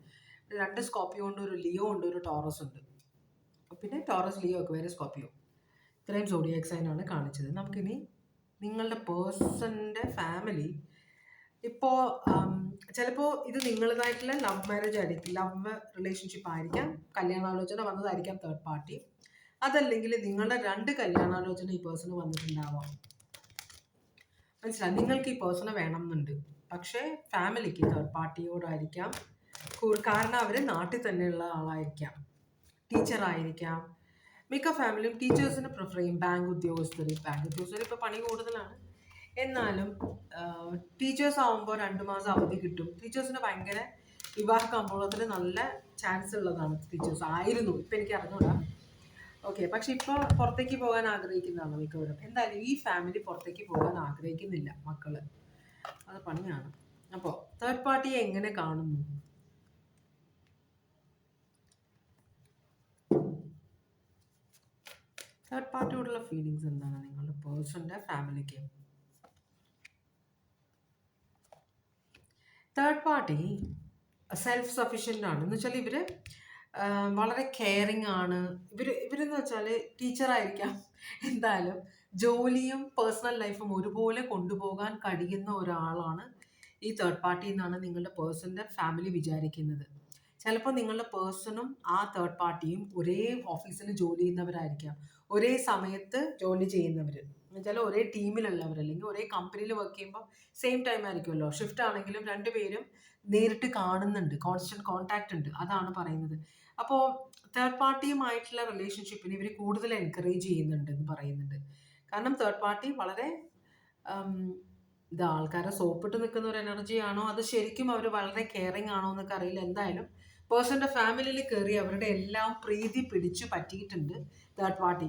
2 സ്കോർപ്പിയോ ഉണ്ട്, ഒരു ലിയോ ഉണ്ട്, ഒരു ടോറസ് ഉണ്ട്. പിന്നെ ടോറസ്, ലിയോ, അക്വേറിയസ്, സ്കോർപ്പിയോ, ഇത്രയും സോഡിയാക് സൈൻ ആണ് കാണിച്ചത്. നമുക്കിനി നിങ്ങളുടെ പേഴ്സണിൻ്റെ ഫാമിലി ഇപ്പോൾ ചിലപ്പോൾ ഇത് നിങ്ങളുടേതായിട്ടുള്ള ലവ് മാരേജ് ആയിരിക്കും, ലവ് റിലേഷൻഷിപ്പ് ആയിരിക്കാം, കല്യാണാലോചന വന്നതായിരിക്കാം തേർഡ് പാർട്ടി, അതല്ലെങ്കിൽ നിങ്ങളുടെ 2 കല്യാണാലോചന ഈ പേഴ്സണ് വന്നിട്ടുണ്ടാവാം. മനസ്സിലായി? നിങ്ങൾക്ക് ഈ പേഴ്സണെ വേണമെന്നുണ്ട്, പക്ഷേ ഫാമിലിക്ക് തേർഡ് പാർട്ടിയോടായിരിക്കാം. കാരണം അവർ നാട്ടിൽ തന്നെയുള്ള ആളായിരിക്കാം, ടീച്ചറായിരിക്കാം. മിക്ക ഫാമിലിയും ടീച്ചേഴ്സിനെ പ്രിഫർ ചെയ്യും. ബാങ്ക് ഉദ്യോഗസ്ഥർ ഇപ്പോൾ പണി കൂടുതലാണ്, എന്നാലും ടീച്ചേഴ്സ് ആകുമ്പോൾ 2 മാസം അവധി കിട്ടും. ടീച്ചേഴ്സിന് ഭയങ്കര വിവാഹ കമ്പോളത്തിൽ നല്ല ചാൻസ് ഉള്ളതാണ്. ടീച്ചേഴ്സ് ആയിരുന്നു, ഇപ്പം എനിക്ക് അറിഞ്ഞൂടാ. ഓക്കെ, പക്ഷെ ഇപ്പോൾ പുറത്തേക്ക് പോകാൻ ആഗ്രഹിക്കുന്നതാണ് മിക്കവരും. എന്തായാലും ഈ ഫാമിലി പുറത്തേക്ക് പോകാൻ ആഗ്രഹിക്കുന്നില്ല മക്കള്, അത് പണിയാണ്. അപ്പോൾ തേർഡ് പാർട്ടിയെ എങ്ങനെ കാണുന്നു? തേർഡ് പാർട്ടിയോടുള്ള ഫീലിങ്സ് എന്താണ് നിങ്ങളുടെ പേഴ്സണിൻ്റെ ഫാമിലിക്ക്? തേർഡ് പാർട്ടി സെൽഫ് സഫിഷ്യൻ്റ് ആണ് എന്ന് വെച്ചാൽ ഇവർ വളരെ കെയറിങ് ആണ്. ഇവരെന്ന് വെച്ചാൽ ടീച്ചറായിരിക്കാം, എന്തായാലും ജോലിയും പേഴ്സണൽ ലൈഫും ഒരുപോലെ കൊണ്ടുപോകാൻ കഴിയുന്ന ഒരാളാണ് ഈ തേർഡ് പാർട്ടി എന്നാണ് നിങ്ങളുടെ പേഴ്സണിൻ്റെ ഫാമിലി വിചാരിക്കുന്നത്. ചിലപ്പോൾ നിങ്ങളുടെ പേഴ്സണും ആ തേർഡ് പാർട്ടിയും ഒരേ ഓഫീസിൽ ജോലി ചെയ്യുന്നവരായിരിക്കാം, ഒരേ സമയത്ത് ജോലി ചെയ്യുന്നവർ, എന്നുവെച്ചാൽ ഒരേ ടീമിലുള്ളവർ, അല്ലെങ്കിൽ ഒരേ കമ്പനിയിൽ വർക്ക് ചെയ്യുമ്പോൾ സെയിം ടൈം ആയിരിക്കുമല്ലോ. ഷിഫ്റ്റ് ആണെങ്കിലും 2 പേരും നേരിട്ട് കാണുന്നുണ്ട്, കോൺസ്റ്റന്റ് കോൺടാക്റ്റ് ഉണ്ട്, അതാണ് പറയുന്നത്. അപ്പോൾ തേർഡ് പാർട്ടിയുമായിട്ടുള്ള റിലേഷൻഷിപ്പിന് ഇവർ കൂടുതൽ എൻകറേജ് ചെയ്യുന്നുണ്ട് എന്ന് പറയുന്നുണ്ട്. കാരണം തേർഡ് പാർട്ടി വളരെ ഇത് ആൾക്കാരെ സോപ്പിട്ട് നിൽക്കുന്ന ഒരു എനർജിയാണോ, അത് ശരിക്കും അവർ വളരെ കെയറിങ് ആണോ എന്നൊക്കെ അറിയില്ല. എന്തായാലും പേഴ്സൻ്റെ ഫാമിലിയിൽ കയറി അവരുടെ എല്ലാം പ്രീതി പിടിച്ചു പറ്റിയിട്ടുണ്ട് തേർഡ് പാർട്ടി.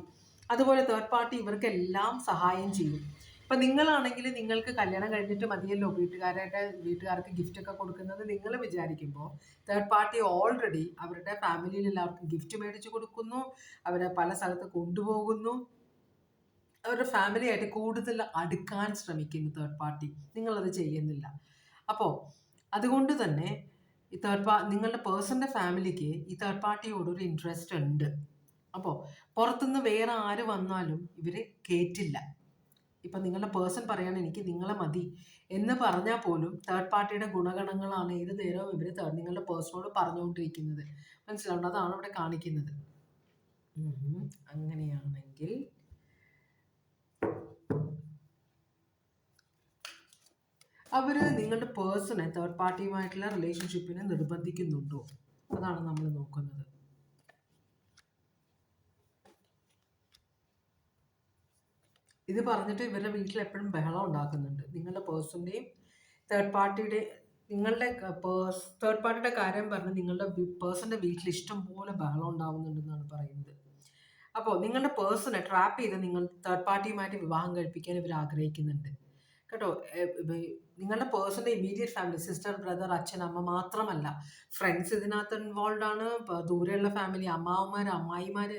അതുപോലെ തേർഡ് പാർട്ടി ഇവർക്കെല്ലാം സഹായം ചെയ്യും. ഇപ്പം നിങ്ങളാണെങ്കിൽ നിങ്ങൾക്ക് കല്യാണം കഴിഞ്ഞിട്ട് മതിയല്ലോ വീട്ടുകാർക്ക് ഗിഫ്റ്റ് ഒക്കെ കൊടുക്കുന്നത് നിങ്ങൾ വിചാരിക്കുമ്പോൾ തേർഡ് പാർട്ടി ഓൾറെഡി അവരുടെ ഫാമിലിയിൽ എല്ലാവർക്കും ഗിഫ്റ്റ് മേടിച്ച് കൊടുക്കുന്നു, അവരെ പല സ്ഥലത്ത് കൊണ്ടുപോകുന്നു, അവരുടെ ഫാമിലിയായിട്ട് കൂടുതൽ അടുക്കാൻ ശ്രമിക്കുന്നു തേർഡ് പാർട്ടി. നിങ്ങളത് ചെയ്യുന്നില്ല. അപ്പോൾ അതുകൊണ്ട് തന്നെ ഈ നിങ്ങളുടെ പേഴ്സൻ്റെ ഫാമിലിക്ക് ഈ തേർഡ് പാർട്ടിയോടൊരു ഇൻട്രസ്റ്റ് ഉണ്ട്. അപ്പോൾ പുറത്തുനിന്ന് വേറെ ആര് വന്നാലും ഇവർ കേറ്റില്ല. ഇപ്പം നിങ്ങളുടെ പേഴ്സൺ പറയാണ് എനിക്ക് നിങ്ങളെ മതി എന്ന് പറഞ്ഞാൽ പോലും തേർഡ് പാർട്ടിയുടെ ഗുണഗണങ്ങളാണ് ഏത് നേരവും ഇവർ നിങ്ങളുടെ പേഴ്സണോട് പറഞ്ഞുകൊണ്ടിരിക്കുന്നത്. മനസ്സിലാവുന്നത്? അതാണ് ഇവിടെ കാണിക്കുന്നത്. അങ്ങനെയാണെങ്കിൽ അവർ നിങ്ങളുടെ പേഴ്സണെ തേർഡ് പാർട്ടിയുമായിട്ടുള്ള റിലേഷൻഷിപ്പിനെ നിർബന്ധിക്കുന്നുണ്ടോ? അതാണ് നമ്മൾ നോക്കുന്നത്. ഇത് പറഞ്ഞിട്ട് ഇവരുടെ വീട്ടിൽ എപ്പോഴും ബഹളം ഉണ്ടാക്കുന്നുണ്ട്. നിങ്ങളുടെ പേഴ്സൻ്റെയും തേർഡ് പാർട്ടിയുടെ തേർഡ് പാർട്ടിയുടെ കാര്യം പറഞ്ഞ് നിങ്ങളുടെ പേഴ്സൻ്റെ വീട്ടിൽ ഇഷ്ടം പോലെ ബഹളം ഉണ്ടാവുന്നുണ്ടെന്നാണ് പറയുന്നത്. അപ്പോൾ നിങ്ങളുടെ പേഴ്സണെ ട്രാപ്പ് ചെയ്ത് നിങ്ങൾ തേർഡ് പാർട്ടിയുമായിട്ട് വിവാഹം കഴിപ്പിക്കാൻ ഇവർ ആഗ്രഹിക്കുന്നുണ്ട് കേട്ടോ. നിങ്ങളുടെ പേഴ്സൻ്റെ ഇമ്മീഡിയറ്റ് ഫാമിലി, സിസ്റ്റർ, ബ്രദർ, അച്ഛൻ, അമ്മ മാത്രമല്ല, ഫ്രണ്ട്സ് ഇതിനകത്ത് ഇൻവോൾവ് ആണ്. ദൂരെയുള്ള ഫാമിലി, അമ്മാവന്മാർ, അമ്മായിമാർ,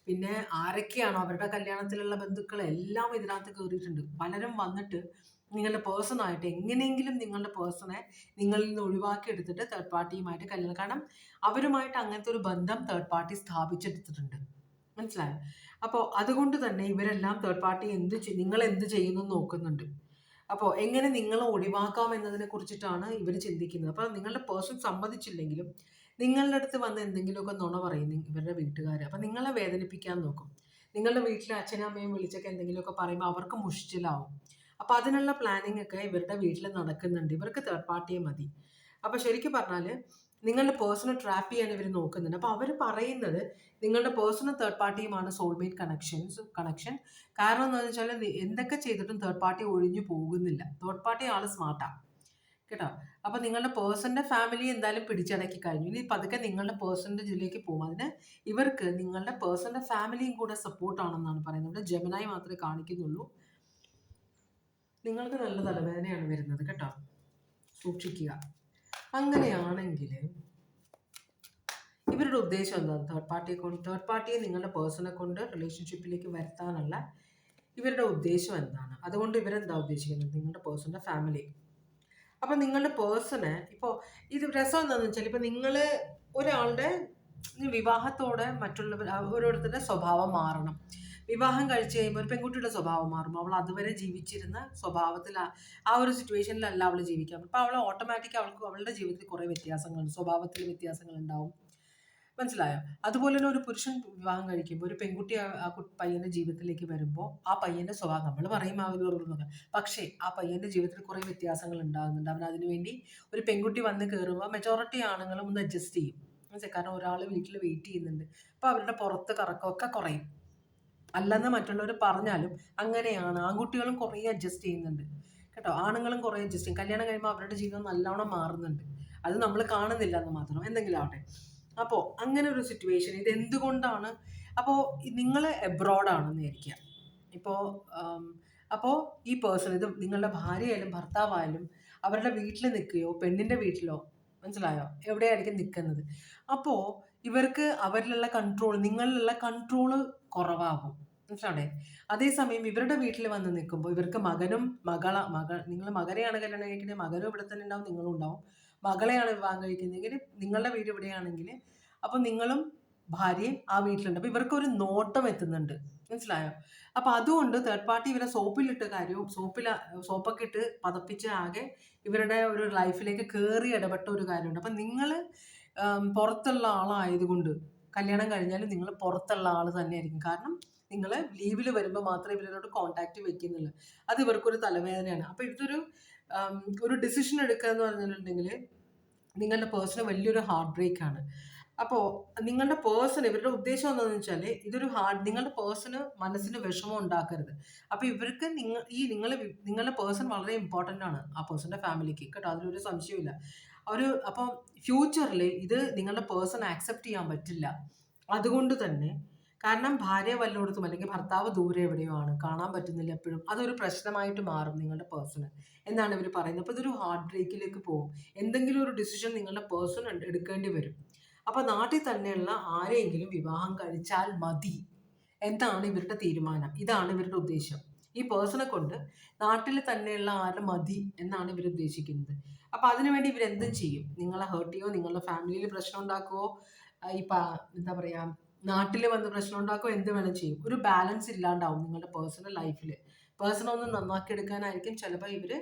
പിന്നെ ആരൊക്കെയാണോ അവരുടെ കല്യാണത്തിലുള്ള ബന്ധുക്കൾ എല്ലാം ഇതിനകത്ത് കയറിയിട്ടുണ്ട്. പലരും വന്നിട്ട് നിങ്ങളുടെ പേഴ്സണായിട്ട് എങ്ങനെയെങ്കിലും നിങ്ങളുടെ പേഴ്സണെ നിങ്ങളിൽ നിന്ന് ഒഴിവാക്കി എടുത്തിട്ട് തേർഡ് പാർട്ടിയുമായിട്ട് കല്യാണം, കാരണം അവരുമായിട്ട് അങ്ങനത്തെ ഒരു ബന്ധം തേർഡ് പാർട്ടി സ്ഥാപിച്ചെടുത്തിട്ടുണ്ട്. മനസ്സിലായോ? അപ്പോൾ അതുകൊണ്ട് തന്നെ ഇവരെല്ലാം തേർഡ് പാർട്ടി നിങ്ങൾ എന്ത് ചെയ്യുന്നു നോക്കുന്നുണ്ട്. അപ്പോൾ എങ്ങനെ നിങ്ങളെ ഒഴിവാക്കാം എന്നതിനെ കുറിച്ചിട്ടാണ് ഇവർ ചിന്തിക്കുന്നത്. അപ്പോൾ നിങ്ങളുടെ പേഴ്സൺ സമ്മതിച്ചില്ലെങ്കിലും നിങ്ങളുടെ അടുത്ത് വന്ന് എന്തെങ്കിലുമൊക്കെ നുണ പറയും ഇവരുടെ വീട്ടുകാർ. അപ്പം നിങ്ങളെ വേദനിപ്പിക്കാൻ നോക്കും. നിങ്ങളുടെ വീട്ടിലെ അച്ഛനും അമ്മയും വിളിച്ചൊക്കെ എന്തെങ്കിലുമൊക്കെ പറയുമ്പോൾ അവർക്ക് മുഷിച്ചിലാവും. അപ്പോൾ അതിനുള്ള പ്ലാനിങ് ഒക്കെ ഇവരുടെ വീട്ടിൽ നടക്കുന്നുണ്ട്. ഇവർക്ക് തേർഡ് പാർട്ടിയെ മതി. അപ്പോൾ ശരിക്കും പറഞ്ഞാൽ നിങ്ങളുടെ പേഴ്സണെ ട്രാപ്പ് ചെയ്യാൻ ഇവർ നോക്കുന്നുണ്ട്. അപ്പോൾ അവർ പറയുന്നത് നിങ്ങളുടെ പേഴ്സണൽ തേർഡ് പാർട്ടിയുമാണ് സോൾമേറ്റ് കണക്ഷൻ. കാരണം എന്താണെന്ന് വെച്ചാൽ എന്തൊക്കെ ചെയ്തിട്ടും തേർഡ് പാർട്ടി ഒഴിഞ്ഞു പോകുന്നില്ല. തേർഡ് പാർട്ടി ആൾ സ്മാർട്ടാണ് കേട്ടോ. അപ്പോൾ നിങ്ങളുടെ പേഴ്സൻ്റെ ഫാമിലി എന്തായാലും പിടിച്ചടക്കി കഴിഞ്ഞു. ഇനി പതുക്കെ നിങ്ങളുടെ പേഴ്സൻ്റെ ജില്ലയിലേക്ക് പോകും. അതിന് ഇവർക്ക് നിങ്ങളുടെ പേഴ്സൻ്റെ ഫാമിലിയും കൂടെ സപ്പോർട്ടാണെന്നാണ് പറയുന്നത്. ഇവിടെ ജെമിനായി മാത്രമേ കാണിക്കുന്നുള്ളൂ. നിങ്ങൾക്ക് നല്ല തലവേദനയാണ് വരുന്നത് കേട്ടോ, സൂക്ഷിക്കുക. അങ്ങനെയാണെങ്കിൽ ഇവരുടെ ഉദ്ദേശം എന്താണ്? തേർഡ് പാർട്ടിയെ നിങ്ങളുടെ പേഴ്സണെ കൊണ്ട് റിലേഷൻഷിപ്പിലേക്ക് വരുത്താനുള്ള ഇവരുടെ ഉദ്ദേശം എന്താണ്? അതുകൊണ്ട് ഇവരെന്താ ഉദ്ദേശിക്കുന്നത്? നിങ്ങളുടെ പേഴ്സൻ്റെ ഫാമിലി. അപ്പം നിങ്ങളുടെ പേഴ്സണ് ഇപ്പോൾ ഇത് രസം എന്താണെന്ന് വെച്ചാൽ, ഇപ്പം നിങ്ങൾ ഒരാളുടെ വിവാഹത്തോടെ മറ്റുള്ളവർ ഓരോരുത്തരുടെ സ്വഭാവം മാറണം. വിവാഹം കഴിച്ച് കഴിയുമ്പോൾ ഒരു പെൺകുട്ടിയുടെ സ്വഭാവം മാറും. അവൾ അതുവരെ ജീവിച്ചിരുന്ന സ്വഭാവത്തിൽ ആ ഒരു സിറ്റുവേഷനിലല്ല അവൾ ജീവിക്കാം. അപ്പോൾ അവൾ ഓട്ടോമാറ്റിക് അവളുടെ ജീവിതത്തിൽ കുറേ വ്യത്യാസങ്ങളുണ്ട്, സ്വഭാവത്തിൽ വ്യത്യാസങ്ങൾ ഉണ്ടാവും. മനസ്സിലായോ? അതുപോലെ തന്നെ ഒരു പുരുഷൻ വിവാഹം കഴിക്കുമ്പോൾ ഒരു പെൺകുട്ടി ആ പയ്യൻ്റെ ജീവിതത്തിലേക്ക് വരുമ്പോൾ ആ പയ്യൻ്റെ സ്വഭാവം നമ്മൾ പറയും ആവുന്നതൊക്കെ, പക്ഷേ ആ പയ്യൻ്റെ ജീവിതത്തിൽ കുറേ വ്യത്യാസങ്ങൾ ഉണ്ടാകുന്നുണ്ട്. അവൻ അതിനുവേണ്ടി ഒരു പെൺകുട്ടി വന്ന് കയറുമ്പോൾ മെജോറിറ്റി ആണുങ്ങളും ഒന്ന് അഡ്ജസ്റ്റ് ചെയ്യും. മനസ്സിലായി? കാരണം ഒരാൾ വീട്ടിൽ വെയിറ്റ് ചെയ്യുന്നുണ്ട്. അപ്പോൾ അവരുടെ പുറത്ത് കറക്കമൊക്കെ കുറയും. അല്ലെന്ന് മറ്റുള്ളവർ പറഞ്ഞാലും അങ്ങനെയാണ്. ആൺകുട്ടികളും കുറേ അഡ്ജസ്റ്റ് ചെയ്യുന്നുണ്ട് കേട്ടോ. ആണുങ്ങളും കുറേ അഡ്ജസ്റ്റ് ചെയ്യും. കല്യാണം കഴിയുമ്പോൾ അവരുടെ ജീവിതം നല്ലോണം മാറുന്നുണ്ട്. അത് നമ്മൾ കാണുന്നില്ല എന്ന് മാത്രം, എന്തെങ്കിലും ആവട്ടെ. അപ്പോൾ അങ്ങനെ ഒരു സിറ്റുവേഷൻ ഇത് എന്തുകൊണ്ടാണ്? അപ്പോൾ നിങ്ങൾ എബ്രോഡാണെന്ന് വിചാരിക്കുക. അപ്പോൾ ഈ പേഴ്സൺ, ഇത് നിങ്ങളുടെ ഭാര്യയായാലും ഭർത്താവായാലും അവരുടെ വീട്ടിൽ നിൽക്കുകയോ പെണ്ണിൻ്റെ വീട്ടിലോ, മനസ്സിലായോ, എവിടെയായിരിക്കും നിൽക്കുന്നത്. അപ്പോൾ ഇവർക്ക് അവരിലുള്ള കൺട്രോൾ, നിങ്ങളിലുള്ള കൺട്രോള് കുറവാകും. മനസ്സിലാണേ? അതേസമയം ഇവരുടെ വീട്ടിൽ വന്ന് നിൽക്കുമ്പോൾ ഇവർക്ക് നിങ്ങൾ മകനെയാണ് കല്യാണം കഴിക്കുന്നത്, മകനും ഇവിടെ തന്നെ ഉണ്ടാവും, നിങ്ങളും ഉണ്ടാവും. മകളെയാണ് വിവാഹം കഴിക്കുന്നതെങ്കിൽ നിങ്ങളുടെ വീട് ഇവിടെയാണെങ്കിൽ അപ്പോൾ നിങ്ങളും ഭാര്യയും ആ വീട്ടിലുണ്ട്. അപ്പോൾ ഇവർക്കൊരു നോട്ടം എത്തുന്നുണ്ട്. മനസ്സിലായോ? അപ്പോൾ അതുകൊണ്ട് തേർഡ് പാർട്ടി ഇവരെ സോപ്പൊക്കെ ഇട്ട് പതപ്പിച്ച് ആകെ ഇവരുടെ ഒരു ലൈഫിലേക്ക് കയറി ഇടപെട്ട ഒരു കാര്യമുണ്ട്. അപ്പം നിങ്ങൾ പുറത്തുള്ള ആളായതുകൊണ്ട് കല്യാണം കഴിഞ്ഞാലും നിങ്ങൾ പുറത്തുള്ള ആൾ തന്നെയായിരിക്കും. കാരണം നിങ്ങൾ ലീവിൽ വരുമ്പോൾ മാത്രമേ ഇവരോട് കോൺടാക്റ്റ് വെക്കുന്നുള്ളൂ. അത് ഇവർക്കൊരു തലവേദനയാണ്. അപ്പോൾ ഒരു ഡിസിഷൻ എടുക്കുക എന്ന് പറഞ്ഞിട്ടുണ്ടെങ്കിൽ നിങ്ങളുടെ പേഴ്സണ് വലിയൊരു ഹാർട്ട് ബ്രേക്കാണ്. അപ്പോൾ നിങ്ങളുടെ പേഴ്സൺ, ഇവരുടെ ഉദ്ദേശം എന്താണെന്ന് വെച്ചാൽ നിങ്ങളുടെ പേഴ്സണ് മനസ്സിന് വിഷമം ഉണ്ടാക്കരുത്. അപ്പോൾ ഇവർക്ക് നിങ്ങളുടെ പേഴ്സൺ വളരെ ഇമ്പോർട്ടൻ്റ് ആണ് ആ പേഴ്സൻ്റെ ഫാമിലിക്ക് കേട്ടോ, അതിലൊരു സംശയമില്ല. അപ്പോൾ ഫ്യൂച്ചറിൽ ഇത് നിങ്ങളുടെ പേഴ്സൺ ആക്സെപ്റ്റ് ചെയ്യാൻ പറ്റില്ല. അതുകൊണ്ട് തന്നെ, കാരണം ഭാര്യ വല്ലയിടത്തും അല്ലെങ്കിൽ ഭർത്താവ് ദൂരെ എവിടെയോ ആണ്, കാണാൻ പറ്റുന്നില്ല എപ്പോഴും, അതൊരു പ്രശ്നമായിട്ട് മാറും നിങ്ങളുടെ പേഴ്സണ് എന്നാണ് ഇവർ പറയുന്നത്. അപ്പോൾ ഇതൊരു ഹാർട്ട് ബ്രേക്കിലേക്ക് പോകും. എന്തെങ്കിലും ഒരു ഡിസിഷൻ നിങ്ങളുടെ പേഴ്സൺ എടുക്കേണ്ടി വരും. അപ്പോൾ നാട്ടിൽ തന്നെയുള്ള ആരെയെങ്കിലും വിവാഹം കഴിച്ചാൽ മതി എന്താണ് ഇവരുടെ തീരുമാനം. ഇതാണ് ഇവരുടെ ഉദ്ദേശം. ഈ പേഴ്സണെ കൊണ്ട് നാട്ടിൽ തന്നെയുള്ള ആരെ മതി എന്നാണ് ഇവർ ഉദ്ദേശിക്കുന്നത്. അപ്പോൾ അതിനുവേണ്ടി ഇവരെന്തും ചെയ്യും. നിങ്ങളെ ഹേർട്ട് ചെയ്യുമോ, നിങ്ങളുടെ ഫാമിലിയിൽ പ്രശ്നം ഉണ്ടാക്കുമോ, എന്താ പറയുക, നാട്ടിൽ വന്ന് പ്രശ്നം ഉണ്ടാക്കും, എന്ത് വേണം ചെയ്യും. ഒരു ബാലൻസ് ഇല്ലാണ്ടാവും നിങ്ങളുടെ പേഴ്സണൽ ലൈഫിൽ. പേഴ്സൺ ഒന്ന് നന്നാക്കി എടുക്കാനായിരിക്കും ചിലപ്പോൾ ഇവർ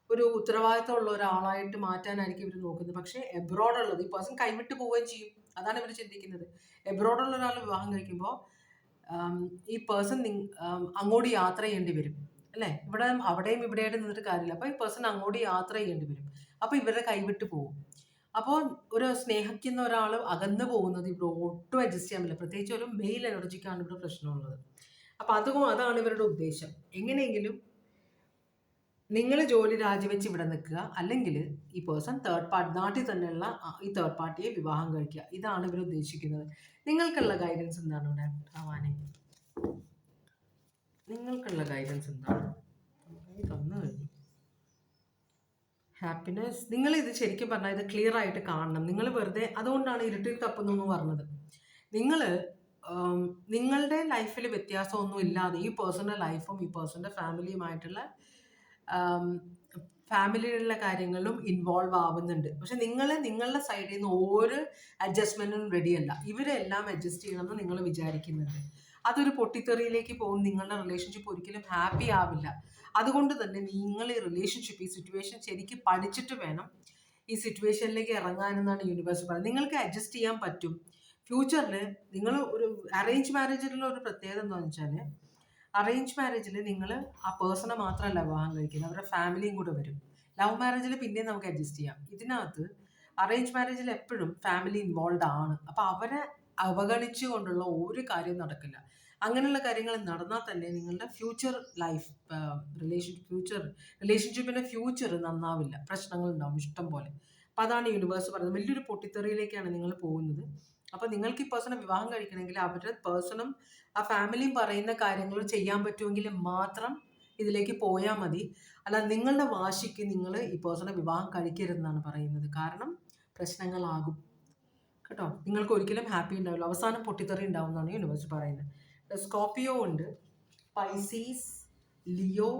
ഒരു ഉത്തരവാദിത്തമുള്ള ഒരാളായിട്ട് മാറ്റാനായിരിക്കും ഇവർ നോക്കുന്നത്. പക്ഷേ എബ്രോഡ് ഉള്ളത് ഈ പേഴ്സൺ കൈവിട്ട് പോവുകയും ചെയ്യും. അതാണ് ഇവർ ചിന്തിക്കുന്നത്. എബ്രോഡുള്ള ഒരാൾ വിവാഹം കഴിക്കുമ്പോൾ ഈ പേഴ്സൺ അങ്ങോട്ട് യാത്ര ചെയ്യേണ്ടി വരും അല്ലേ. ഇവിടെ അവിടെയും ഇവിടെയായിട്ട് നിന്നിട്ട് കാര്യമില്ല. അപ്പോൾ ഈ പേഴ്സൺ അങ്ങോട്ട് യാത്ര ചെയ്യേണ്ടി വരും. അപ്പോൾ ഇവരുടെ കൈവിട്ട് പോകും. അപ്പോൾ ഒരു സ്നേഹിക്കുന്ന ഒരാൾ അകന്നു പോകുന്നത് ഇവിടെ ഒട്ടും അഡ്ജസ്റ്റ് ചെയ്യാൻ പറ്റില്ല. പ്രത്യേകിച്ച് ഒരു മെയിൽ എനർജിക്കാണ് ഇവിടെ പ്രശ്നമുള്ളത്. അപ്പോൾ അതാണ് ഇവരുടെ ഉദ്ദേശം. എങ്ങനെയെങ്കിലും നിങ്ങൾ ജോലി രാജിവെച്ച് ഇവിടെ നിൽക്കുക, അല്ലെങ്കിൽ ഈ പേഴ്സൺ തേർഡ് പാർട്ടി നാട്ടിൽ തന്നെയുള്ള ഈ തേർഡ് പാർട്ടിയെ വിവാഹം കഴിക്കുക. ഇതാണ് ഇവർ ഉദ്ദേശിക്കുന്നത്. നിങ്ങൾക്കുള്ള ഗൈഡൻസ് എന്താണ് ഇവിടെ ഭഗവാനെ? നിങ്ങൾക്കുള്ള ഗൈഡൻസ് എന്താണ്? തന്നു കഴിഞ്ഞു. ഹാപ്പിനെസ്. നിങ്ങൾ ഇത് ശരിക്കും പറഞ്ഞാൽ ഇത് ക്ലിയർ ആയിട്ട് കാണണം. നിങ്ങൾ വെറുതെ അതുകൊണ്ടാണ് ഇരുട്ടിൽ തപ്പുന്നു പറഞ്ഞത്. നിങ്ങൾ നിങ്ങളുടെ ലൈഫിൽ വ്യത്യാസമൊന്നും ഇല്ലാതെ ഈ പേഴ്സണൽ ലൈഫും ഈ പേഴ്സണിൻ്റെ ഫാമിലിയുമായിട്ടുള്ള ഫാമിലിയിലുള്ള കാര്യങ്ങളിലും ഇൻവോൾവ് ആവുന്നുണ്ട്. പക്ഷെ നിങ്ങൾ നിങ്ങളുടെ സൈഡിൽ നിന്ന് ഒരു അഡ്ജസ്റ്റ്മെൻറ്റിനും റെഡിയല്ല. ഇവരെല്ലാം അഡ്ജസ്റ്റ് ചെയ്യണമെന്ന് നിങ്ങൾ വിചാരിക്കുന്നുണ്ട്. അതൊരു പൊട്ടിത്തെറിയിലേക്ക് പോകും. നിങ്ങളുടെ റിലേഷൻഷിപ്പ് ഒരിക്കലും ഹാപ്പി ആവില്ല. അതുകൊണ്ട് തന്നെ നിങ്ങൾ ഈ റിലേഷൻഷിപ്പ് ഈ സിറ്റുവേഷൻ ശരിക്കും പഠിച്ചിട്ട് വേണം ഈ സിറ്റുവേഷനിലേക്ക് ഇറങ്ങാനെന്നാണ് യൂണിവേഴ്സ് പറയുന്നത്. നിങ്ങൾക്ക് അഡ്ജസ്റ്റ് ചെയ്യാൻ പറ്റും. ഫ്യൂച്ചറിൽ നിങ്ങൾ ഒരു അറേഞ്ച് മാരേജിലുള്ള ഒരു പ്രത്യേകത എന്താണെന്ന് വെച്ചാൽ, അറേഞ്ച് മാരേജിൽ നിങ്ങൾ ആ പേഴ്സണെ മാത്രമല്ല വിവാഹം കഴിക്കുന്നത്, അവരുടെ ഫാമിലിയും കൂടെ വരും. ലവ് മാരേജിൽ പിന്നെയും നമുക്ക് അഡ്ജസ്റ്റ് ചെയ്യാം. ഇതിനകത്ത് അറേഞ്ച് മാരേജിൽ എപ്പോഴും ഫാമിലി ഇൻവോൾവ് ആണ്. അപ്പോൾ അവരെ അവഗണിച്ചു കൊണ്ടുള്ള ഒരു കാര്യം നടക്കില്ല. അങ്ങനെയുള്ള കാര്യങ്ങൾ നടന്നാൽ തന്നെ നിങ്ങളുടെ ഫ്യൂച്ചർ ലൈഫ് റിലേഷൻഷിപ്പിൻ്റെ ഫ്യൂച്ചർ നന്നാവില്ല. പ്രശ്നങ്ങളുണ്ടാവും ഇഷ്ടം പോലെ. അപ്പോൾ അതാണ് യൂണിവേഴ്സ് പറയുന്നത്. വലിയൊരു പൊട്ടിത്തെറിയിലേക്കാണ് നിങ്ങൾ പോകുന്നത്. അപ്പോൾ നിങ്ങൾക്ക് ഈ പേഴ്സണെ വിവാഹം കഴിക്കണമെങ്കിൽ അവരുടെ പേഴ്സണും ആ ഫാമിലിയും പറയുന്ന കാര്യങ്ങൾ ചെയ്യാൻ പറ്റുമെങ്കിൽ മാത്രം ഇതിലേക്ക് പോയാൽ മതി. അല്ല നിങ്ങളുടെ വാശിക്ക് നിങ്ങൾ ഈ പേഴ്സണെ വിവാഹം കഴിക്കരുതെന്നാണ് പറയുന്നത്. കാരണം പ്രശ്നങ്ങളാകും കേട്ടോ. നിങ്ങൾക്ക് ഒരിക്കലും ഹാപ്പി ഉണ്ടാവില്ല. അവസാനം പൊട്ടിത്തെറി ഉണ്ടാവും എന്നാണ് യൂണിവേഴ്സ് പറയുന്നത്. സ്കോർപ്പിയോ ഉണ്ട്, പൈസീസ്, ലിയോ,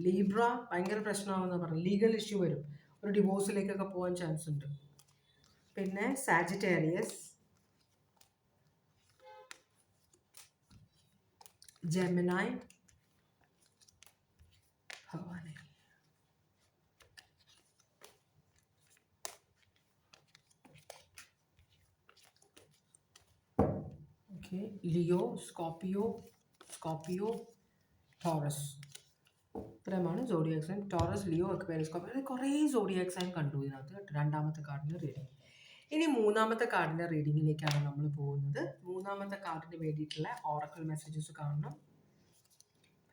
ലീബ്ര ഭയങ്കര പ്രശ്നമാണെന്ന് പറഞ്ഞു. ലീഗൽ ഇഷ്യൂ വരും. ഒരു ഡിവോഴ്സിലേക്കൊക്കെ പോകാൻ ചാൻസ് ഉണ്ട്. പിന്നെ സാജിറ്റേറിയസ്, ജെമിനായി, ഭഗവാനെ ഓക്കെ, ലിയോ, സ്കോർപ്പിയോ, ടോറസ്. ഇത്രയുമാണ് zodiac sign. Taurus, Leo, Aquarius, Scorpio. കുറേ സോഡിയാക് സൈൻ കണ്ടു ഇതിനകത്ത്. രണ്ടാമത്തെ കാർഡിൻ്റെ റീഡിങ്. ഇനി മൂന്നാമത്തെ കാർഡിൻ്റെ റീഡിങ്ങിലേക്കാണ് നമ്മൾ പോകുന്നത്. മൂന്നാമത്തെ കാർഡിന് വേണ്ടിയിട്ടുള്ള ഓറക്കിൾ മെസ്സേജസ് കാണണം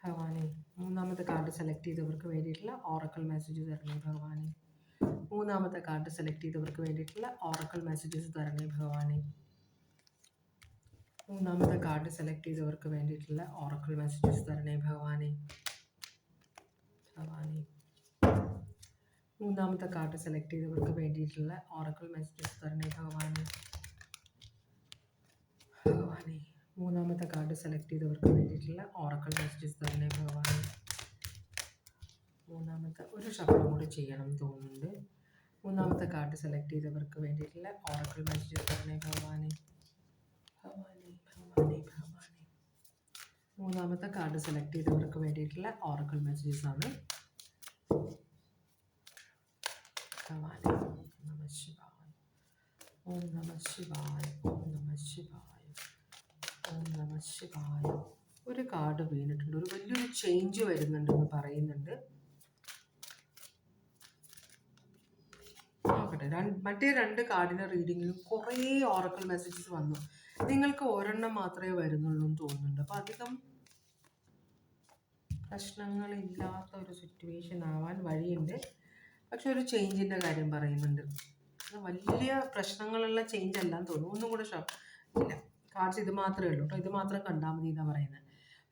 ഭഗവാനെ. മൂന്നാമത്തെ കാർഡ് സെലക്ട് ചെയ്തവർക്ക് വേണ്ടിയിട്ടുള്ള ഓറക്കിൾ മെസ്സേജസ് തരണേ ഭഗവാനെ. മൂന്നാമത്തെ കാർഡ് സെലക്ട് ചെയ്തവർക്ക് വേണ്ടിയിട്ടുള്ള ഓറക്കിൾ മെസ്സേജസ് തരണേ ഭഗവാനെ. മൂന്നാമത്തെ കാർഡ് സെലക്ട് ചെയ്തവർക്ക് വേണ്ടിയിട്ടുള്ള ഓറക്കിൾ മെസ്സേജസ് തരണേ ഭഗവാനെ. ഭഗവാനെ. മൂന്നാമത്തെ കാർഡ് സെലക്ട് ചെയ്തവർക്ക് വേണ്ടിയിട്ടുള്ള ഓറക്കിൾ മെസ്സേജസ് തരണേ ഭഗവാനെ. ഭഗവാനെ. മൂന്നാമത്തെ കാർഡ് സെലക്ട് ചെയ്തവർക്ക് വേണ്ടിയിട്ടുള്ള ഓറക്കിൾ മെസ്സേജസ് തരണേ ഭഗവാനെ. മൂന്നാമത്തെ ഒരു ഷഫിളും കൂടി ചെയ്യണം തോന്നുന്നുണ്ട്. മൂന്നാമത്തെ കാർഡ് സെലക്ട് ചെയ്തവർക്ക് വേണ്ടിയിട്ടുള്ള ഓറക്കിൾ മെസ്സേജസ് തരണേ ഭഗവാനെ. ഭഗവാനെ, ഭഗവാനെ, ഭഗവാനെ. മൂന്നാമത്തെ കാർഡ് സെലക്ട് ചെയ്തവർക്ക് വേണ്ടിയിട്ടുള്ള ഓറക്കിൾ മെസ്സേജസ് ആണ്. ഭഗവാനെ. നമ ശിവായ, ഓം നമ ശിവായ, ഓം നമ ശിവായ, ഓം നമ ശിവായ. ഒരു കാർഡ് വീണിട്ടുണ്ട്. ഒരു വലിയൊരു ചേഞ്ച് വരുന്നുണ്ടെന്ന് പറയുന്നുണ്ട്. നോക്കട്ടെ. മറ്റേ രണ്ട് കാർഡിൻ്റെ റീഡിങ്ങിലും കുറേ ഓറക്കിൾ മെസ്സേജസ് വന്നു. നിങ്ങൾക്ക് ഒരെണ്ണം മാത്രമേ വരുന്നുള്ളൂ എന്ന് തോന്നുന്നുണ്ട്. അപ്പോൾ അധികം പ്രശ്നങ്ങളില്ലാത്ത ഒരു സിറ്റുവേഷൻ ആവാൻ വഴിയുണ്ട്. പക്ഷെ ഒരു ചേഞ്ചിൻ്റെ കാര്യം പറയുന്നുണ്ട്. വലിയ പ്രശ്നങ്ങളുള്ള ചേഞ്ച് അല്ലാന്ന് തോന്നുന്നു. ഒന്നും കൂടെ ഇല്ല, കാർഡ്സ് ഇത് മാത്രമേ ഉള്ളൂ കേട്ടോ. ഇത് മാത്രം കണ്ടാൽ മതി എന്നാണ് പറയുന്നത്.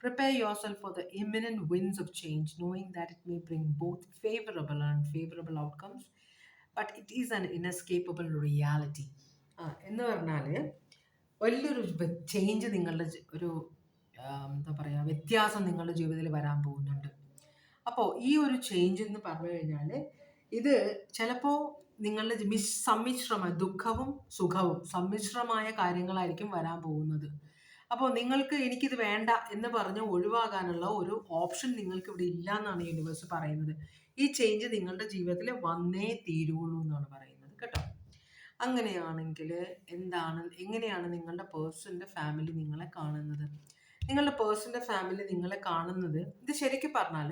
Prepare yourself for the imminent winds of change, knowing that it may bring both favorable and unfavorable outcomes, but it is an inescapable reality. എന്ന് പറഞ്ഞാൽ വലിയൊരു ചേഞ്ച് നിങ്ങളുടെ ഒരു എന്താ പറയുക വ്യത്യാസം നിങ്ങളുടെ ജീവിതത്തിൽ വരാൻ പോകുന്നുണ്ട്. അപ്പോൾ ഈ ഒരു ചേഞ്ച് എന്ന് പറഞ്ഞു കഴിഞ്ഞാൽ ഇത് ചിലപ്പോൾ നിങ്ങളുടെ സമ്മിശ്രമായ ദുഃഖവും സുഖവും സമ്മിശ്രമായ കാര്യങ്ങളായിരിക്കും വരാൻ പോകുന്നത്. അപ്പോൾ നിങ്ങൾക്ക് എനിക്കിത് വേണ്ട എന്ന് പറഞ്ഞ് ഒഴിവാകാനുള്ള ഒരു ഓപ്ഷൻ നിങ്ങൾക്ക് ഇവിടെ ഇല്ല എന്നാണ് യൂണിവേഴ്സ് പറയുന്നത്. ഈ ചേഞ്ച് നിങ്ങളുടെ ജീവിതത്തിൽ വന്നേ തീരുള്ളൂ എന്നാണ് പറയുന്നത് കേട്ടോ. അങ്ങനെയാണെങ്കിൽ എങ്ങനെയാണ് നിങ്ങളുടെ പേഴ്സണിൻ്റെ ഫാമിലി നിങ്ങളെ കാണുന്നത്? നിങ്ങളുടെ പേഴ്സണിൻ്റെ ഫാമിലി നിങ്ങളെ കാണുന്നത്, ഇത് ശരിക്കും പറഞ്ഞാൽ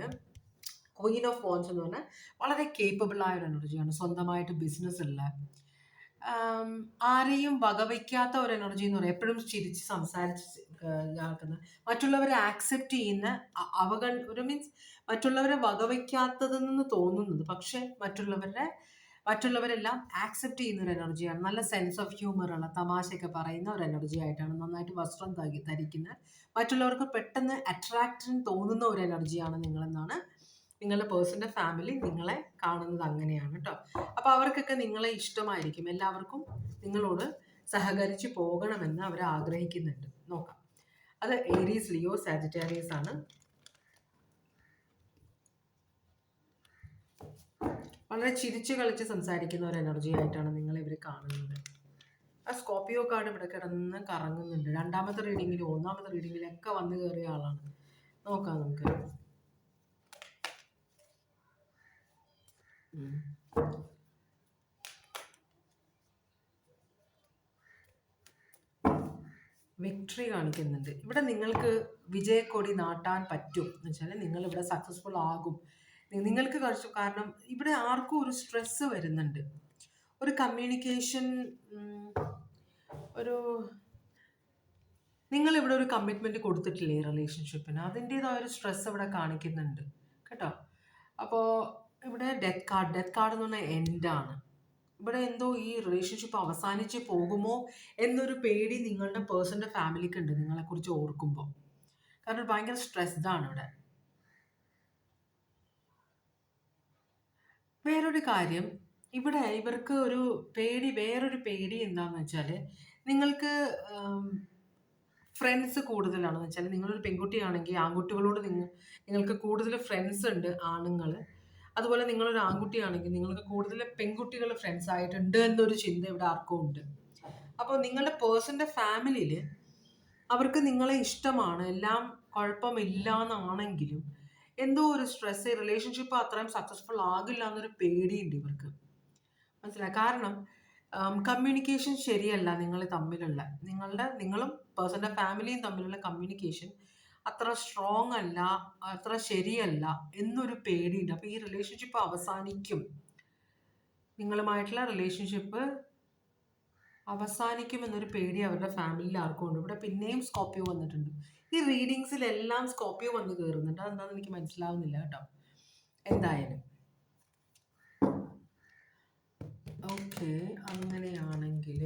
ക്വീൻ ഓഫ് വോൺസ് എന്ന് പറഞ്ഞാൽ വളരെ കേപ്പബിൾ ആയ ഒരു എനർജിയാണ്. സ്വന്തമായിട്ട് ബിസിനസ് ഉള്ള, ആരെയും വകവയ്ക്കാത്ത ഒരു എനർജി എന്ന് പറയാം. എപ്പോഴും ചിരിച്ച് സംസാരിച്ച് ഇതാക്കുന്ന, മറ്റുള്ളവരെ ആക്സെപ്റ്റ് ചെയ്യുന്ന, ഒരു മീൻസ് മറ്റുള്ളവരെ വകവയ്ക്കാത്തതെന്ന് തോന്നുന്നത്, പക്ഷെ മറ്റുള്ളവരെല്ലാം ആക്സെപ്റ്റ് ചെയ്യുന്ന ഒരു എനർജിയാണ്. നല്ല സെൻസ് ഓഫ് ഹ്യൂമർ ഉള്ള, തമാശയൊക്കെ പറയുന്ന ഒരു എനർജി ആയിട്ടാണ്. നന്നായിട്ട് വസ്ത്രം ധരിക്കുന്ന, മറ്റുള്ളവർക്ക് പെട്ടെന്ന് അട്രാക്ഷൻ തോന്നുന്ന ഒരു എനർജിയാണ് നിങ്ങളെന്നാണ് നിങ്ങളുടെ പേഴ്സണിൻ്റെ ഫാമിലി നിങ്ങളെ കാണുന്നത്. അങ്ങനെയാണ് കേട്ടോ. അപ്പോൾ അവർക്കൊക്കെ നിങ്ങളെ ഇഷ്ടമായിരിക്കും. എല്ലാവർക്കും നിങ്ങളോട് സഹകരിച്ച് പോകണമെന്ന് അവർ ആഗ്രഹിക്കുന്നുണ്ട്. നോക്കാം. അത് ഏരീസ്, ലിയോ, സാജിറ്റേറിയസ് ആണ്. വളരെ ചിരിച്ചു കളിച്ച് സംസാരിക്കുന്ന ഒരു എനർജി ആയിട്ടാണ് നിങ്ങളെ ഇവർ കാണുന്നത്. ആ സ്കോർപ്പിയോ കാർഡ് ഇവിടെ കിടന്ന് കറങ്ങുന്നുണ്ട്. രണ്ടാമത്തെ റീഡിങ്ങിലും ഒന്നാമത്തെ റീഡിങ്ങിലൊക്കെ വന്നു കയറിയ ആളാണ്. നോക്കാം നമുക്ക്. വിക്ടറി കാണിക്കുന്നുണ്ട് ഇവിടെ. നിങ്ങൾക്ക് വിജയക്കൊടി നാട്ടാൻ പറ്റും എന്ന് വെച്ചാൽ നിങ്ങൾ ഇവിടെ സക്സസ്ഫുൾ ആകും. നിങ്ങൾക്ക് കാരണം ഇവിടെ ആർക്കും ഒരു സ്ട്രെസ് വരുന്നുണ്ട്. ഒരു കമ്മ്യൂണിക്കേഷൻ, നിങ്ങളിവിടെ ഒരു കമ്മിറ്റ്മെൻറ്റ് കൊടുത്തിട്ടില്ലേ റിലേഷൻഷിപ്പിന്, അതിൻ്റേതായ ഒരു സ്ട്രെസ് ഇവിടെ കാണിക്കുന്നുണ്ട് കേട്ടോ. അപ്പോൾ ഇവിടെ ഡെത്ത് കാർഡ് എന്ന് പറഞ്ഞാൽ എൻഡാണ്. ഇവിടെ എന്തോ ഈ റിലേഷൻഷിപ്പ് അവസാനിച്ച് പോകുമോ എന്നൊരു പേടി നിങ്ങളുടെ പേഴ്സണിൻ്റെ ഫാമിലിക്ക് ഉണ്ട് നിങ്ങളെക്കുറിച്ച് ഓർക്കുമ്പോൾ. കാരണം ഭയങ്കര സ്ട്രെസ്ഡ് ആണ് ഇവിടെ. വേറൊരു കാര്യം, ഇവിടെ ഇവർക്ക് വേറൊരു പേടി എന്താണെന്ന് വെച്ചാൽ, നിങ്ങൾക്ക് ഫ്രണ്ട്സ് കൂടുതലാണെന്ന് വെച്ചാൽ, നിങ്ങളൊരു പെൺകുട്ടിയാണെങ്കിൽ ആൺകുട്ടികളോട് നിങ്ങൾക്ക് കൂടുതൽ ഫ്രണ്ട്സ് ഉണ്ട്, ആണുങ്ങൾ. അതുപോലെ നിങ്ങളൊരു ആൺകുട്ടിയാണെങ്കിൽ നിങ്ങൾക്ക് കൂടുതൽ പെൺകുട്ടികൾ ഫ്രണ്ട്സ് ആയിട്ടുണ്ട് എന്നൊരു ചിന്ത ഇവിടെ ആർക്കും ഉണ്ട്. അപ്പോൾ നിങ്ങളുടെ പേഴ്സണിൻ്റെ ഫാമിലിയിൽ അവർക്ക് നിങ്ങളെ ഇഷ്ടമാണ്, എല്ലാം കുഴപ്പമില്ല എന്നാണെങ്കിലും എന്തോ ഒരു സ്ട്രെസ്, റിലേഷൻഷിപ്പ് അത്രയും സക്സസ്ഫുൾ ആകില്ല എന്നൊരു പേടിയുണ്ട് ഇവർക്ക്. മനസ്സിലായി? കാരണം കമ്മ്യൂണിക്കേഷൻ ശരിയല്ല. നിങ്ങൾ തമ്മിലുള്ള നിങ്ങളും പേഴ്സണിൻ്റെ ഫാമിലിയും തമ്മിലുള്ള കമ്മ്യൂണിക്കേഷൻ അത്ര സ്ട്രോങ് അല്ല, അത്ര ശരിയല്ല എന്നൊരു പേടിയുണ്ട്. അപ്പോൾ ഈ റിലേഷൻഷിപ്പ് അവസാനിക്കും, നിങ്ങളുമായിട്ടുള്ള റിലേഷൻഷിപ്പ് അവസാനിക്കും എന്നൊരു പേടി അവരുടെ ഫാമിലിയിൽ ആർക്കും ഉണ്ട്. ഇവിടെ പിന്നെയും സ്കോർപ്പിയോ വന്നിട്ടുണ്ട്. ഈ റീഡിങ്സിലെല്ലാം സ്കോർപ്പിയോ വന്ന് കയറുന്നുണ്ട്. അതെന്താണെന്ന് എനിക്ക് മനസ്സിലാവുന്നില്ല കേട്ടോ. എന്തായാലും ഓക്കെ. അങ്ങനെയാണെങ്കിൽ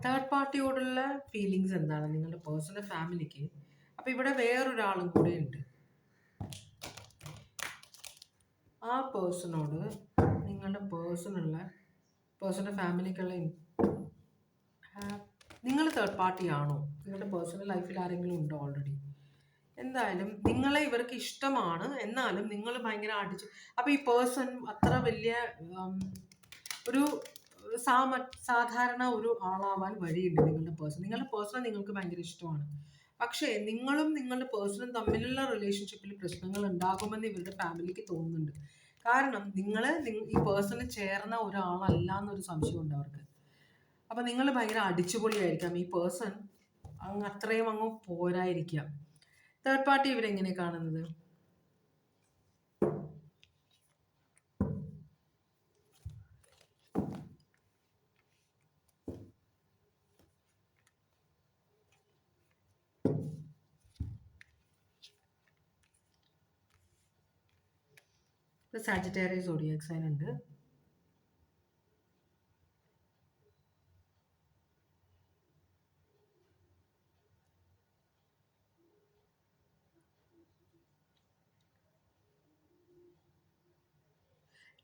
തേർഡ് പാർട്ടിയോടുള്ള ഫീലിങ്സ് എന്താണ് നിങ്ങളുടെ പേഴ്സണൽ ഫാമിലിക്ക്? അപ്പോൾ ഇവിടെ വേറൊരാളും കൂടെ ഉണ്ട്. ആ പേഴ്സണോട് നിങ്ങളുടെ പേഴ്സണൽ ഫാമിലിക്കുള്ള നിങ്ങൾ തേർഡ് പാർട്ടി ആണോ? നിങ്ങളുടെ പേഴ്സണൽ ലൈഫിൽ ആരെങ്കിലും ഉണ്ടോ ഓൾറെഡി? എന്തായാലും നിങ്ങളെ ഇവർക്ക് ഇഷ്ടമാണ്, എന്നാലും നിങ്ങൾ ഭയങ്കര അപ്പോൾ ഈ പേഴ്സൺ അത്ര വലിയ ഒരു സാധാരണ ഒരു ആളാവാൻ വഴിയുണ്ട്. നിങ്ങളുടെ പേഴ്സൺ നിങ്ങൾക്ക് ഭയങ്കര ഇഷ്ടമാണ്, പക്ഷേ നിങ്ങളും നിങ്ങളുടെ പേഴ്സണും തമ്മിലുള്ള റിലേഷൻഷിപ്പിൽ പ്രശ്നങ്ങൾ ഉണ്ടാകുമെന്ന് ഇവരുടെ ഫാമിലിക്ക് തോന്നുന്നുണ്ട്. കാരണം ഈ പേഴ്സണ് ചേർന്ന ഒരാളല്ല എന്നൊരു സംശയമുണ്ട് അവർക്ക്. അപ്പം നിങ്ങൾ ഭയങ്കര അടിച്ചുപൊളിയായിരിക്കാം. ഈ പേഴ്സൺ അത്രയും അങ്ങ് പോരായിരിക്കാം. തേർഡ് പാർട്ടി ഇവരെങ്ങനെ കാണുന്നത്? സാജിറ്റേറിയസ് സോഡിയാക് സൈൻ ഉണ്ട്.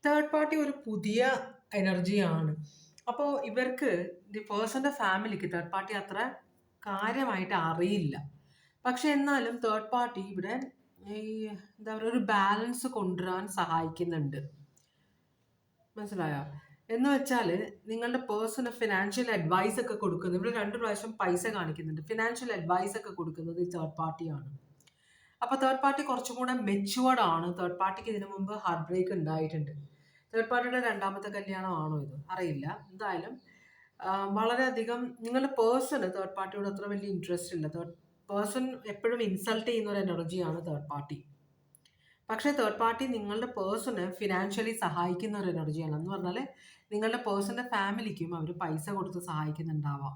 തേർഡ് പാർട്ടി ഒരു പുതിയ എനർജിയാണ്. അപ്പോൾ ഇവർക്ക് പേഴ്സൻ്റെ ഫാമിലിക്ക് തേർഡ് പാർട്ടി അത്ര കാര്യമായിട്ട് അറിയില്ല. പക്ഷെ എന്നാലും തേർഡ് പാർട്ടി ഇവിടെ എന്താ പറയുക, ഒരു ബാലൻസ് കൊണ്ടുവരാൻ സഹായിക്കുന്നുണ്ട്. മനസ്സിലായോ? എന്ന് വെച്ചാൽ നിങ്ങളുടെ പേഴ്സണ് ഫിനാൻഷ്യൽ അഡ്വൈസ് ഒക്കെ കൊടുക്കുന്നത്, ഇവിടെ 2 പ്രാവശ്യം പൈസ കാണിക്കുന്നുണ്ട്. ഫിനാൻഷ്യൽ അഡ്വൈസ് ഒക്കെ കൊടുക്കുന്നത് ഈ തേർഡ് പാർട്ടിയാണ്. അപ്പോൾ തേർഡ് പാർട്ടി കുറച്ചും കൂടെ മെച്യൂർഡ് ആണ്. തേർഡ് പാർട്ടിക്ക് ഇതിനു മുമ്പ് ഹാർട്ട് ബ്രേക്ക് ഉണ്ടായിട്ടുണ്ട്. തേർഡ് പാർട്ടിയുടെ 2ാമത്തെ കല്യാണമാണോ ഇത് അറിയില്ല. എന്തായാലും വളരെയധികം നിങ്ങളുടെ പേഴ്സണ് തേർഡ് പാർട്ടിയോട് അത്ര വലിയ ഇൻട്രസ്റ്റ് ഇല്ല. തേർഡ് പേഴ്സൺ എപ്പോഴും ഇൻസൾട്ട് ചെയ്യുന്ന ഒരു എനർജിയാണ് തേർഡ് പാർട്ടി. പക്ഷേ തേർഡ് പാർട്ടി നിങ്ങളുടെ പേഴ്സണ് ഫിനാൻഷ്യലി സഹായിക്കുന്ന ഒരു എനർജിയാണ്. എന്ന് പറഞ്ഞാൽ നിങ്ങളുടെ പേഴ്സൻ്റെ ഫാമിലിക്കും അവർ പൈസ കൊടുത്ത് സഹായിക്കുന്നുണ്ടാവാം.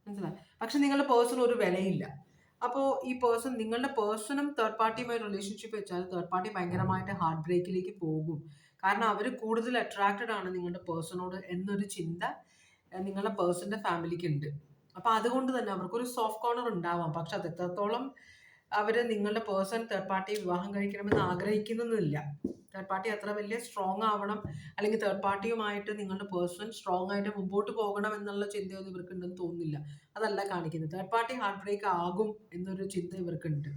മനസ്സിലായി? പക്ഷെ നിങ്ങളുടെ പേഴ്സൺ ഒരു വിലയില്ല. അപ്പോൾ ഈ പേഴ്സൺ, നിങ്ങളുടെ പേഴ്സണും തേർഡ് പാർട്ടിയുമായി റിലേഷൻഷിപ്പ് വെച്ചാൽ തേർഡ് പാർട്ടി ഭയങ്കരമായിട്ട് ഹാർട്ട് ബ്രേക്കിലേക്ക് പോകും. കാരണം അവർ കൂടുതൽ അട്രാക്റ്റഡ് ആണ് നിങ്ങളുടെ പേഴ്സണോട് എന്നൊരു ചിന്ത നിങ്ങളുടെ പേഴ്സൻ്റെ ഫാമിലിക്ക് ഉണ്ട്. അപ്പോൾ അതുകൊണ്ട് തന്നെ അവർക്കൊരു സോഫ്റ്റ് കോർണർ ഉണ്ടാവാം. പക്ഷെ അത് എത്രത്തോളം അവർ നിങ്ങളുടെ പേഴ്സൺ തേർഡ് പാർട്ടി വിവാഹം കഴിക്കണമെന്ന് ആഗ്രഹിക്കുന്നില്ല. തേർഡ് പാർട്ടി അത്ര വലിയ സ്ട്രോങ് ആവണം, അല്ലെങ്കിൽ തേർഡ് പാർട്ടിയുമായിട്ട് നിങ്ങളുടെ പേഴ്സൺ സ്ട്രോങ് ആയിട്ട് മുമ്പോട്ട് പോകണം എന്നുള്ള ചിന്തയൊന്നും ഇവർക്കുണ്ടെന്ന് തോന്നുന്നില്ല. അതല്ല കാണിക്കുന്നത്. തേർഡ് പാർട്ടി ഹാർട്ട് ബ്രേക്ക് ആകും എന്നൊരു ചിന്ത ഇവർക്കുണ്ട്.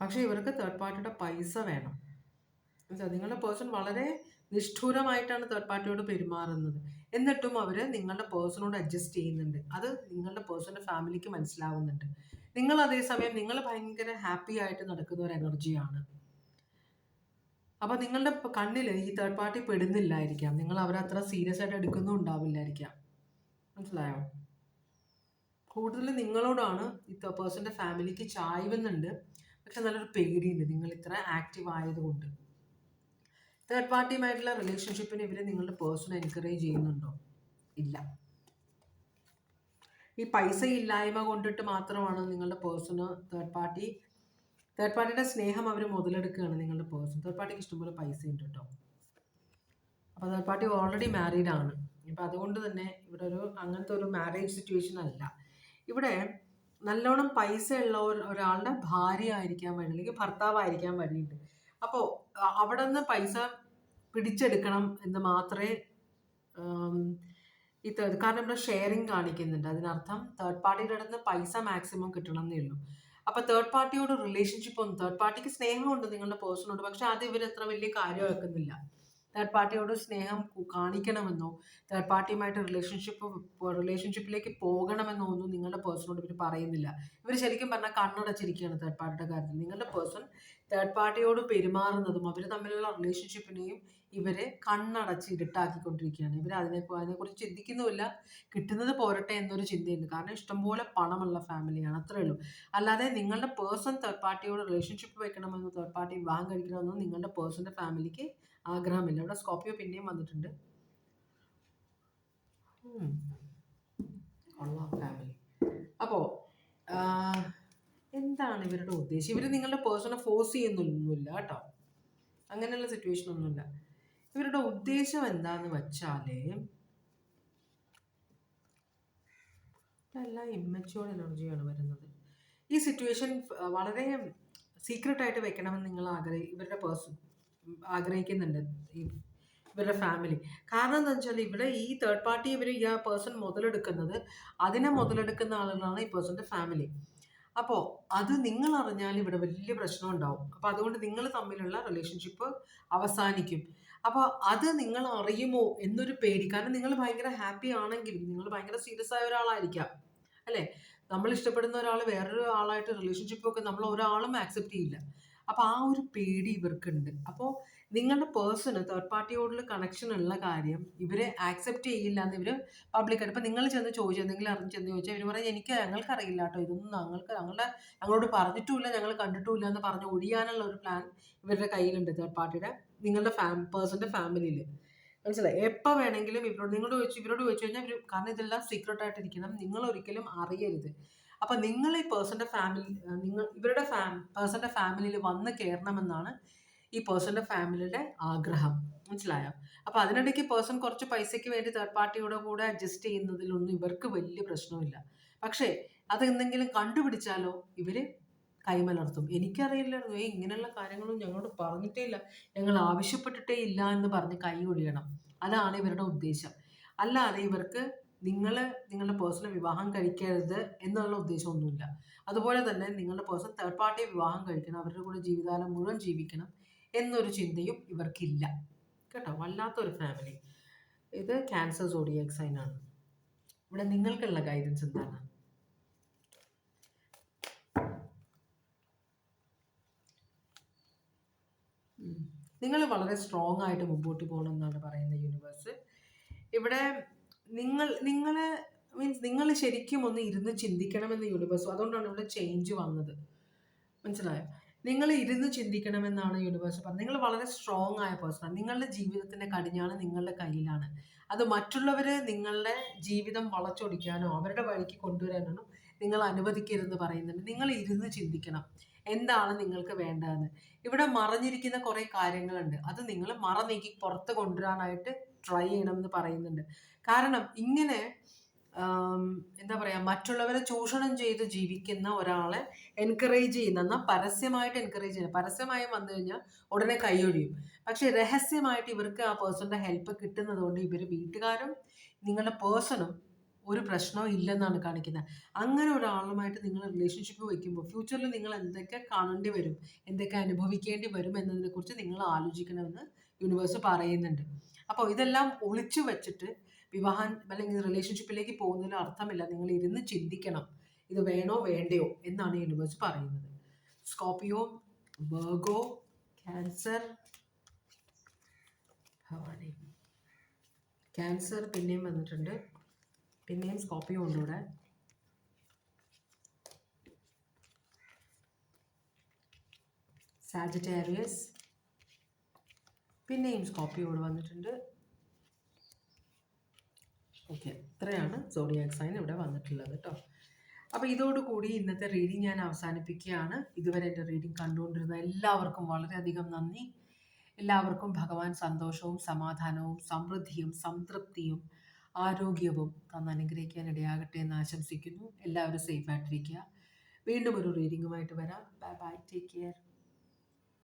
പക്ഷേ ഇവർക്ക് തേർഡ് പാർട്ടിയുടെ പൈസ വേണം. നിങ്ങളുടെ പേഴ്സൺ വളരെ നിഷ്ഠൂരമായിട്ടാണ് തേർഡ് പാർട്ടിയോട് പെരുമാറുന്നത്. എന്നിട്ടും അവർ നിങ്ങളുടെ പേഴ്സണോട് അഡ്ജസ്റ്റ് ചെയ്യുന്നുണ്ട്. അത് നിങ്ങളുടെ പേഴ്സൻ്റെ ഫാമിലിക്ക് മനസ്സിലാവുന്നുണ്ട്. നിങ്ങൾ അതേസമയം നിങ്ങൾ ഭയങ്കര ഹാപ്പി ആയിട്ട് നടക്കുന്ന ഒരു എനർജിയാണ്. അപ്പോൾ നിങ്ങളുടെ കണ്ണിൽ ഈ തേർഡ് പാർട്ടി പെടുന്നില്ലായിരിക്കാം. നിങ്ങൾ അവരെ അത്ര സീരിയസ് ആയിട്ട് എടുക്കുന്നും ഉണ്ടാവില്ലായിരിക്കാം. മനസ്സിലായോ? കൂടുതൽ നിങ്ങളോടാണ് ഈ പേഴ്സൻ്റെ ഫാമിലിക്ക് ചായ്വുന്നുണ്ട്. പക്ഷെ നല്ലൊരു പേടിയുണ്ട് നിങ്ങൾ ഇത്ര ആക്റ്റീവ് ആയതുകൊണ്ട്. തേർഡ് പാർട്ടിയുമായിട്ടുള്ള റിലേഷൻഷിപ്പിന് ഇവർ നിങ്ങളുടെ പേഴ്സണെ എൻകറേജ് ചെയ്യുന്നുണ്ടോ? ഇല്ല. ഈ പൈസ ഇല്ലായ്മ കൊണ്ടിട്ട് മാത്രമാണ് നിങ്ങളുടെ പേഴ്സണ് തേർഡ് പാർട്ടിയുടെ സ്നേഹം അവർ മുതലെടുക്കുകയാണ് നിങ്ങളുടെ പേഴ്സൺ. തേർഡ് പാർട്ടിക്ക് ഇഷ്ടംപോലെ പൈസ ഉണ്ട് കേട്ടോ. അപ്പോൾ തേർഡ് പാർട്ടി ഓൾറെഡി മാരീഡ് ആണ്. ഇപ്പം അതുകൊണ്ട് തന്നെ ഇവിടെ അങ്ങനത്തെ ഒരു മാരേജ് സിറ്റുവേഷൻ അല്ല. ഇവിടെ നല്ലോണം പൈസ ഉള്ള ഒരാളുടെ ഭാര്യ ആയിരിക്കാൻ വഴി, അല്ലെങ്കിൽ ഭർത്താവായിരിക്കാൻ വഴിയുണ്ട്. അപ്പോൾ അവിടെ നിന്ന് പൈസ പിടിച്ചെടുക്കണം എന്ന് മാത്രമേ കാരണം ഇവിടെ ഷെയറിങ് കാണിക്കുന്നുണ്ട്. അതിനർത്ഥം തേർഡ് പാർട്ടിയുടെ അടുത്ത് നിന്ന് പൈസ മാക്സിമം കിട്ടണം എന്നേ ഉള്ളൂ. അപ്പോൾ തേർഡ് പാർട്ടിയോട് റിലേഷൻഷിപ്പ് ഒന്നും, തേർഡ് പാർട്ടിക്ക് സ്നേഹമുണ്ട് നിങ്ങളുടെ പേഴ്സണോട്, പക്ഷെ അത് ഇവരത്ര വലിയ കാര്യമാക്കുന്നില്ല. തേർഡ് പാർട്ടിയോട് സ്നേഹം കാണിക്കണമെന്നോ തേർഡ് പാർട്ടിയുമായിട്ട് റിലേഷൻഷിപ്പിലേക്ക് പോകണമെന്നോ ഒന്നും നിങ്ങളുടെ പേഴ്സണോട് ഇവർ പറയുന്നില്ല. ഇവർ ശരിക്കും പറഞ്ഞാൽ കണ്ണടച്ചിരിക്കുകയാണ് തേർഡ് പാർട്ടിയുടെ കാര്യത്തിൽ. നിങ്ങളുടെ പേഴ്സൺ തേർഡ് പാർട്ടിയോട് പെരുമാറുന്നതും അവർ തമ്മിലുള്ള റിലേഷൻഷിപ്പിനെയും ഇവർ കണ്ണടച്ച് ഇരുട്ടാക്കിക്കൊണ്ടിരിക്കുകയാണ്. ഇവർ അതിനെക്കുറിച്ച് ചിന്തിക്കുന്നുമില്ല. കിട്ടുന്നത് പോരട്ടെ എന്നൊരു ചിന്തയുണ്ട്. കാരണം ഇഷ്ടംപോലെ പണമുള്ള ഫാമിലിയാണ്, അത്രേ ഉള്ളൂ. അല്ലാതെ നിങ്ങളുടെ പേഴ്സൺ തേർഡ് പാർട്ടിയോട് റിലേഷൻഷിപ്പ് വെക്കണമെന്നോ തേർഡ് പാർട്ടി വിവാഹം കഴിക്കണമെന്നോ നിങ്ങളുടെ പേഴ്സൻ്റെ ഫാമിലിക്ക് ആഗ്രഹമില്ല. ഇവിടെ സ്കോർപിയോ പിന്നെയും വന്നിട്ടുണ്ട്. ഫാമിലി. അപ്പോൾ എന്താണ് ഇവരുടെ ഉദ്ദേശം? ഇവർ നിങ്ങളുടെ പേഴ്സണെ ഫോഴ്സ് ചെയ്യുന്നൊന്നുമില്ല കേട്ടോ. അങ്ങനെയുള്ള സിറ്റുവേഷൻ ഒന്നുമില്ല. ഇവരുടെ ഉദ്ദേശം എന്താന്ന് വെച്ചാൽ എല്ലാം ഇമ്മച്യൂർഡ് എനർജിയാണ് വരുന്നത്. ഈ സിറ്റുവേഷൻ വളരെ സീക്രട്ടായിട്ട് വെക്കണമെന്ന് നിങ്ങൾ ഇവരുടെ പേഴ്സൺ ആഗ്രഹിക്കുന്നുണ്ട്, ഇവരുടെ ഫാമിലി. കാരണം എന്താ വെച്ചാൽ ഇവിടെ ഈ തേർഡ് പാർട്ടി ഈ പേഴ്സൺ മുതലെടുക്കുന്നത്, അതിനെ മുതലെടുക്കുന്ന ആളുകളാണ് ഈ പേഴ്സൻ്റെ ഫാമിലി. അപ്പോൾ അത് നിങ്ങൾ അറിഞ്ഞാൽ ഇവിടെ വലിയ പ്രശ്നം ഉണ്ടാവും. അപ്പോൾ അതുകൊണ്ട് നിങ്ങൾ തമ്മിലുള്ള റിലേഷൻഷിപ്പ് അവസാനിക്കും. അപ്പോൾ അത് നിങ്ങൾ അറിയുമോ എന്നൊരു പേടി. കാരണം നിങ്ങൾ ഭയങ്കര ഹാപ്പി ആണെങ്കിലും നിങ്ങൾ ഭയങ്കര സീരിയസ് ആയ ഒരാളായിരിക്കാം, അല്ലേ? നമ്മൾ ഇഷ്ടപ്പെടുന്ന ഒരാൾ വേറൊരു ആളായിട്ട് റിലേഷൻഷിപ്പൊക്കെ നമ്മൾ ഒരാളും ആക്സെപ്റ്റ് ചെയ്യില്ല. അപ്പോൾ ആ ഒരു പേടി ഇവർക്കുണ്ട്. അപ്പോൾ നിങ്ങളുടെ പേഴ്സണ് തേർഡ് പാർട്ടിയോടുള്ള കണക്ഷൻ ഉള്ള കാര്യം ഇവരെ ആക്സെപ്റ്റ് ചെയ്യില്ല എന്ന് ഇവർ പബ്ലിക്കായിട്ട്. ഇപ്പം നിങ്ങൾ ചെന്ന് ചോദിച്ചു, എന്തെങ്കിലും അറിഞ്ഞ് ചെന്ന് ചോദിച്ചാൽ ഇവർ പറയും ഞങ്ങൾക്കറിയില്ല കേട്ടോ, ഇതൊന്നും ഞങ്ങളോട് പറഞ്ഞിട്ടുമില്ല, ഞങ്ങൾ കണ്ടിട്ടുമില്ല എന്ന് പറഞ്ഞ് ഒഴിയാനുള്ള ഒരു പ്ലാൻ ഇവരുടെ കയ്യിലുണ്ട് തേർഡ് പാർട്ടിയുടെ, നിങ്ങളുടെ പേഴ്സൻ്റെ ഫാമിലിയിൽ. മനസ്സിലായി? എപ്പോൾ വേണമെങ്കിലും ഇവരോട് ചോദിച്ചു കഴിഞ്ഞാൽ കാരണം ഇതെല്ലാം സീക്രട്ട് ആയിട്ടിരിക്കണം, നിങ്ങൾ ഒരിക്കലും അറിയരുത്. അപ്പം നിങ്ങൾ ഈ പേഴ്സൻ്റെ ഫാമിലി, ഇവരുടെ പേഴ്സൻ്റെ ഫാമിലിയിൽ വന്ന് കയറണമെന്നാണ് ഈ പേഴ്സൻ്റെ ഫാമിലിയുടെ ആഗ്രഹം. മനസ്സിലായോ? അപ്പോൾ അതിനിടയ്ക്ക് പേഴ്സൺ കുറച്ച് പൈസയ്ക്ക് വേണ്ടി തേർഡ് പാർട്ടിയുടെ കൂടെ അഡ്ജസ്റ്റ് ചെയ്യുന്നതിലൊന്നും ഇവർക്ക് വലിയ പ്രശ്നമില്ല. പക്ഷേ അത് എന്തെങ്കിലും കണ്ടുപിടിച്ചാലോ ഇവർ കൈമലർത്തും. എനിക്കറിയില്ലായിരുന്നു, ഇങ്ങനെയുള്ള കാര്യങ്ങളൊന്നും ഞങ്ങളോട് പറഞ്ഞിട്ടേ ഇല്ല, ഞങ്ങൾ ആവശ്യപ്പെട്ടിട്ടേ ഇല്ല എന്ന് പറഞ്ഞ് കൈ ഒഴിയണം. അതാണ് ഇവരുടെ ഉദ്ദേശം. അല്ലാതെ ഇവർക്ക് നിങ്ങളുടെ പേഴ്സണെ വിവാഹം കഴിക്കരുത് എന്നുള്ള ഉദ്ദേശമൊന്നുമില്ല. അതുപോലെ തന്നെ നിങ്ങളുടെ പേഴ്സൺ തേർഡ് പാർട്ടിയെ വിവാഹം കഴിക്കണം, അവരുടെ കൂടെ ജീവിതകാലം മുഴുവൻ ജീവിക്കണം എന്നൊരു ചിന്തയും ഇവർക്കില്ല. കേട്ടോ, വല്ലാത്തൊരു ഫാമിലി. ഇത് ക്യാൻസർ സോഡിയാക് സൈൻ ആണ്. ഇവിടെ നിങ്ങൾക്കുള്ള ഗൈഡൻസ് എന്താണ്? നിങ്ങൾ വളരെ സ്ട്രോങ് ആയിട്ട് മുമ്പോട്ട് പോകണം എന്നാണ് പറയുന്നത് യൂണിവേഴ്സ്. ഇവിടെ നിങ്ങൾ മീൻസ് നിങ്ങൾ ശരിക്കും ഒന്ന് ഇരുന്ന് ചിന്തിക്കണമെന്ന് യൂണിവേഴ്സ്, അതുകൊണ്ടാണ് ഇവിടെ ചേഞ്ച് വന്നത്. മനസ്സിലായോ? നിങ്ങൾ ഇരുന്ന് ചിന്തിക്കണമെന്നാണ് യൂണിവേഴ്സ് പറഞ്ഞത്. നിങ്ങൾ വളരെ സ്ട്രോങ് ആയ പേഴ്സണാണ്. നിങ്ങളുടെ ജീവിതത്തിൻ്റെ കടിഞ്ഞാണ് നിങ്ങളുടെ കയ്യിലാണ്. അത് മറ്റുള്ളവർ നിങ്ങളുടെ ജീവിതം വളച്ചൊടിക്കാനോ അവരുടെ വഴിക്ക് കൊണ്ടുവരാനോ നിങ്ങൾ അനുവദിക്കരുതെന്ന് പറയുന്നുണ്ട്. നിങ്ങൾ ഇരുന്ന് ചിന്തിക്കണം എന്താണ് നിങ്ങൾക്ക് വേണ്ടതെന്ന്. ഇവിടെ മറഞ്ഞിരിക്കുന്ന കുറേ കാര്യങ്ങളുണ്ട്, അത് നിങ്ങൾ നീക്കി പുറത്ത് കൊണ്ടുവരാനായിട്ട് ട്രൈ ചെയ്യണം എന്ന് പറയുന്നുണ്ട്. കാരണം ഇങ്ങനെ എന്താ പറയുക, മറ്റുള്ളവരെ ചൂഷണം ചെയ്ത് ജീവിക്കുന്ന ഒരാളെ എൻകറേജ് ചെയ്യുന്ന, എന്നാൽ പരസ്യമായിട്ട് എൻകറേജ് ചെയ്യുന്നത്, പരസ്യമായി വന്നു കഴിഞ്ഞാൽ ഉടനെ കൈയൊഴിയും. പക്ഷെ രഹസ്യമായിട്ട് ഇവർക്ക് ആ പേഴ്സണിൻ്റെ ഹെൽപ്പ് കിട്ടുന്നത് കൊണ്ട് ഇവർ വീട്ടുകാരും നിങ്ങളുടെ പേഴ്സണും ഒരു പ്രശ്നവും ഇല്ലെന്നാണ് കാണിക്കുന്നത്. അങ്ങനെ ഒരാളുമായിട്ട് നിങ്ങൾ റിലേഷൻഷിപ്പ് വയ്ക്കുമ്പോൾ ഫ്യൂച്ചറിൽ നിങ്ങൾ എന്തൊക്കെ കാണേണ്ടി വരും, എന്തൊക്കെ അനുഭവിക്കേണ്ടി വരും എന്നതിനെക്കുറിച്ച് നിങ്ങൾ ആലോചിക്കണമെന്ന് യൂണിവേഴ്സ് പറയുന്നുണ്ട്. അപ്പോൾ ഇതെല്ലാം ഒളിച്ചു വെച്ചിട്ട് വിവാഹം അല്ലെങ്കിൽ റിലേഷൻഷിപ്പിലേക്ക് പോകുന്നതിൽ അർത്ഥമില്ല. നിങ്ങൾ ഇരുന്ന് ചിന്തിക്കണം, ഇത് വേണോ വേണ്ടയോ എന്നാണ് യൂണിവേഴ്സ് പറയുന്നത്. Scorpio, Virgo, cancer, Bhavani, cancer പിന്നെയും വന്നിട്ടുണ്ട്, പിന്നെയും സ്കോർപിയോ ഉണ്ട് ഇവിടെ. സാജിറ്റേറിയസ്, പിന്നെയും സ്കോർപിയോ ഇവിടെ വന്നിട്ടുണ്ട്. ഓക്കെ, ഇത്രയാണ് സോഡിയാക് സൈൻ ഇവിടെ വന്നിട്ടുള്ളത് കേട്ടോ. അപ്പോൾ ഇതോടുകൂടി ഇന്നത്തെ റീഡിംഗ് ഞാൻ അവസാനിപ്പിക്കുകയാണ്. ഇതുവരെ എൻ്റെ റീഡിംഗ് കണ്ടുകൊണ്ടിരുന്ന എല്ലാവർക്കും വളരെയധികം നന്ദി. എല്ലാവർക്കും ഭഗവാൻ സന്തോഷവും സമാധാനവും സമൃദ്ധിയും സംതൃപ്തിയും ആരോഗ്യവും തന്ന് അനുഗ്രഹിക്കാൻ ഇടയാകട്ടെ എന്ന് ആശംസിക്കുന്നു. എല്ലാവരും സേഫായിട്ടിരിക്കുക. വീണ്ടും ഒരു റീഡിങ്ങുമായിട്ട് വരാം. Bye bye, take care.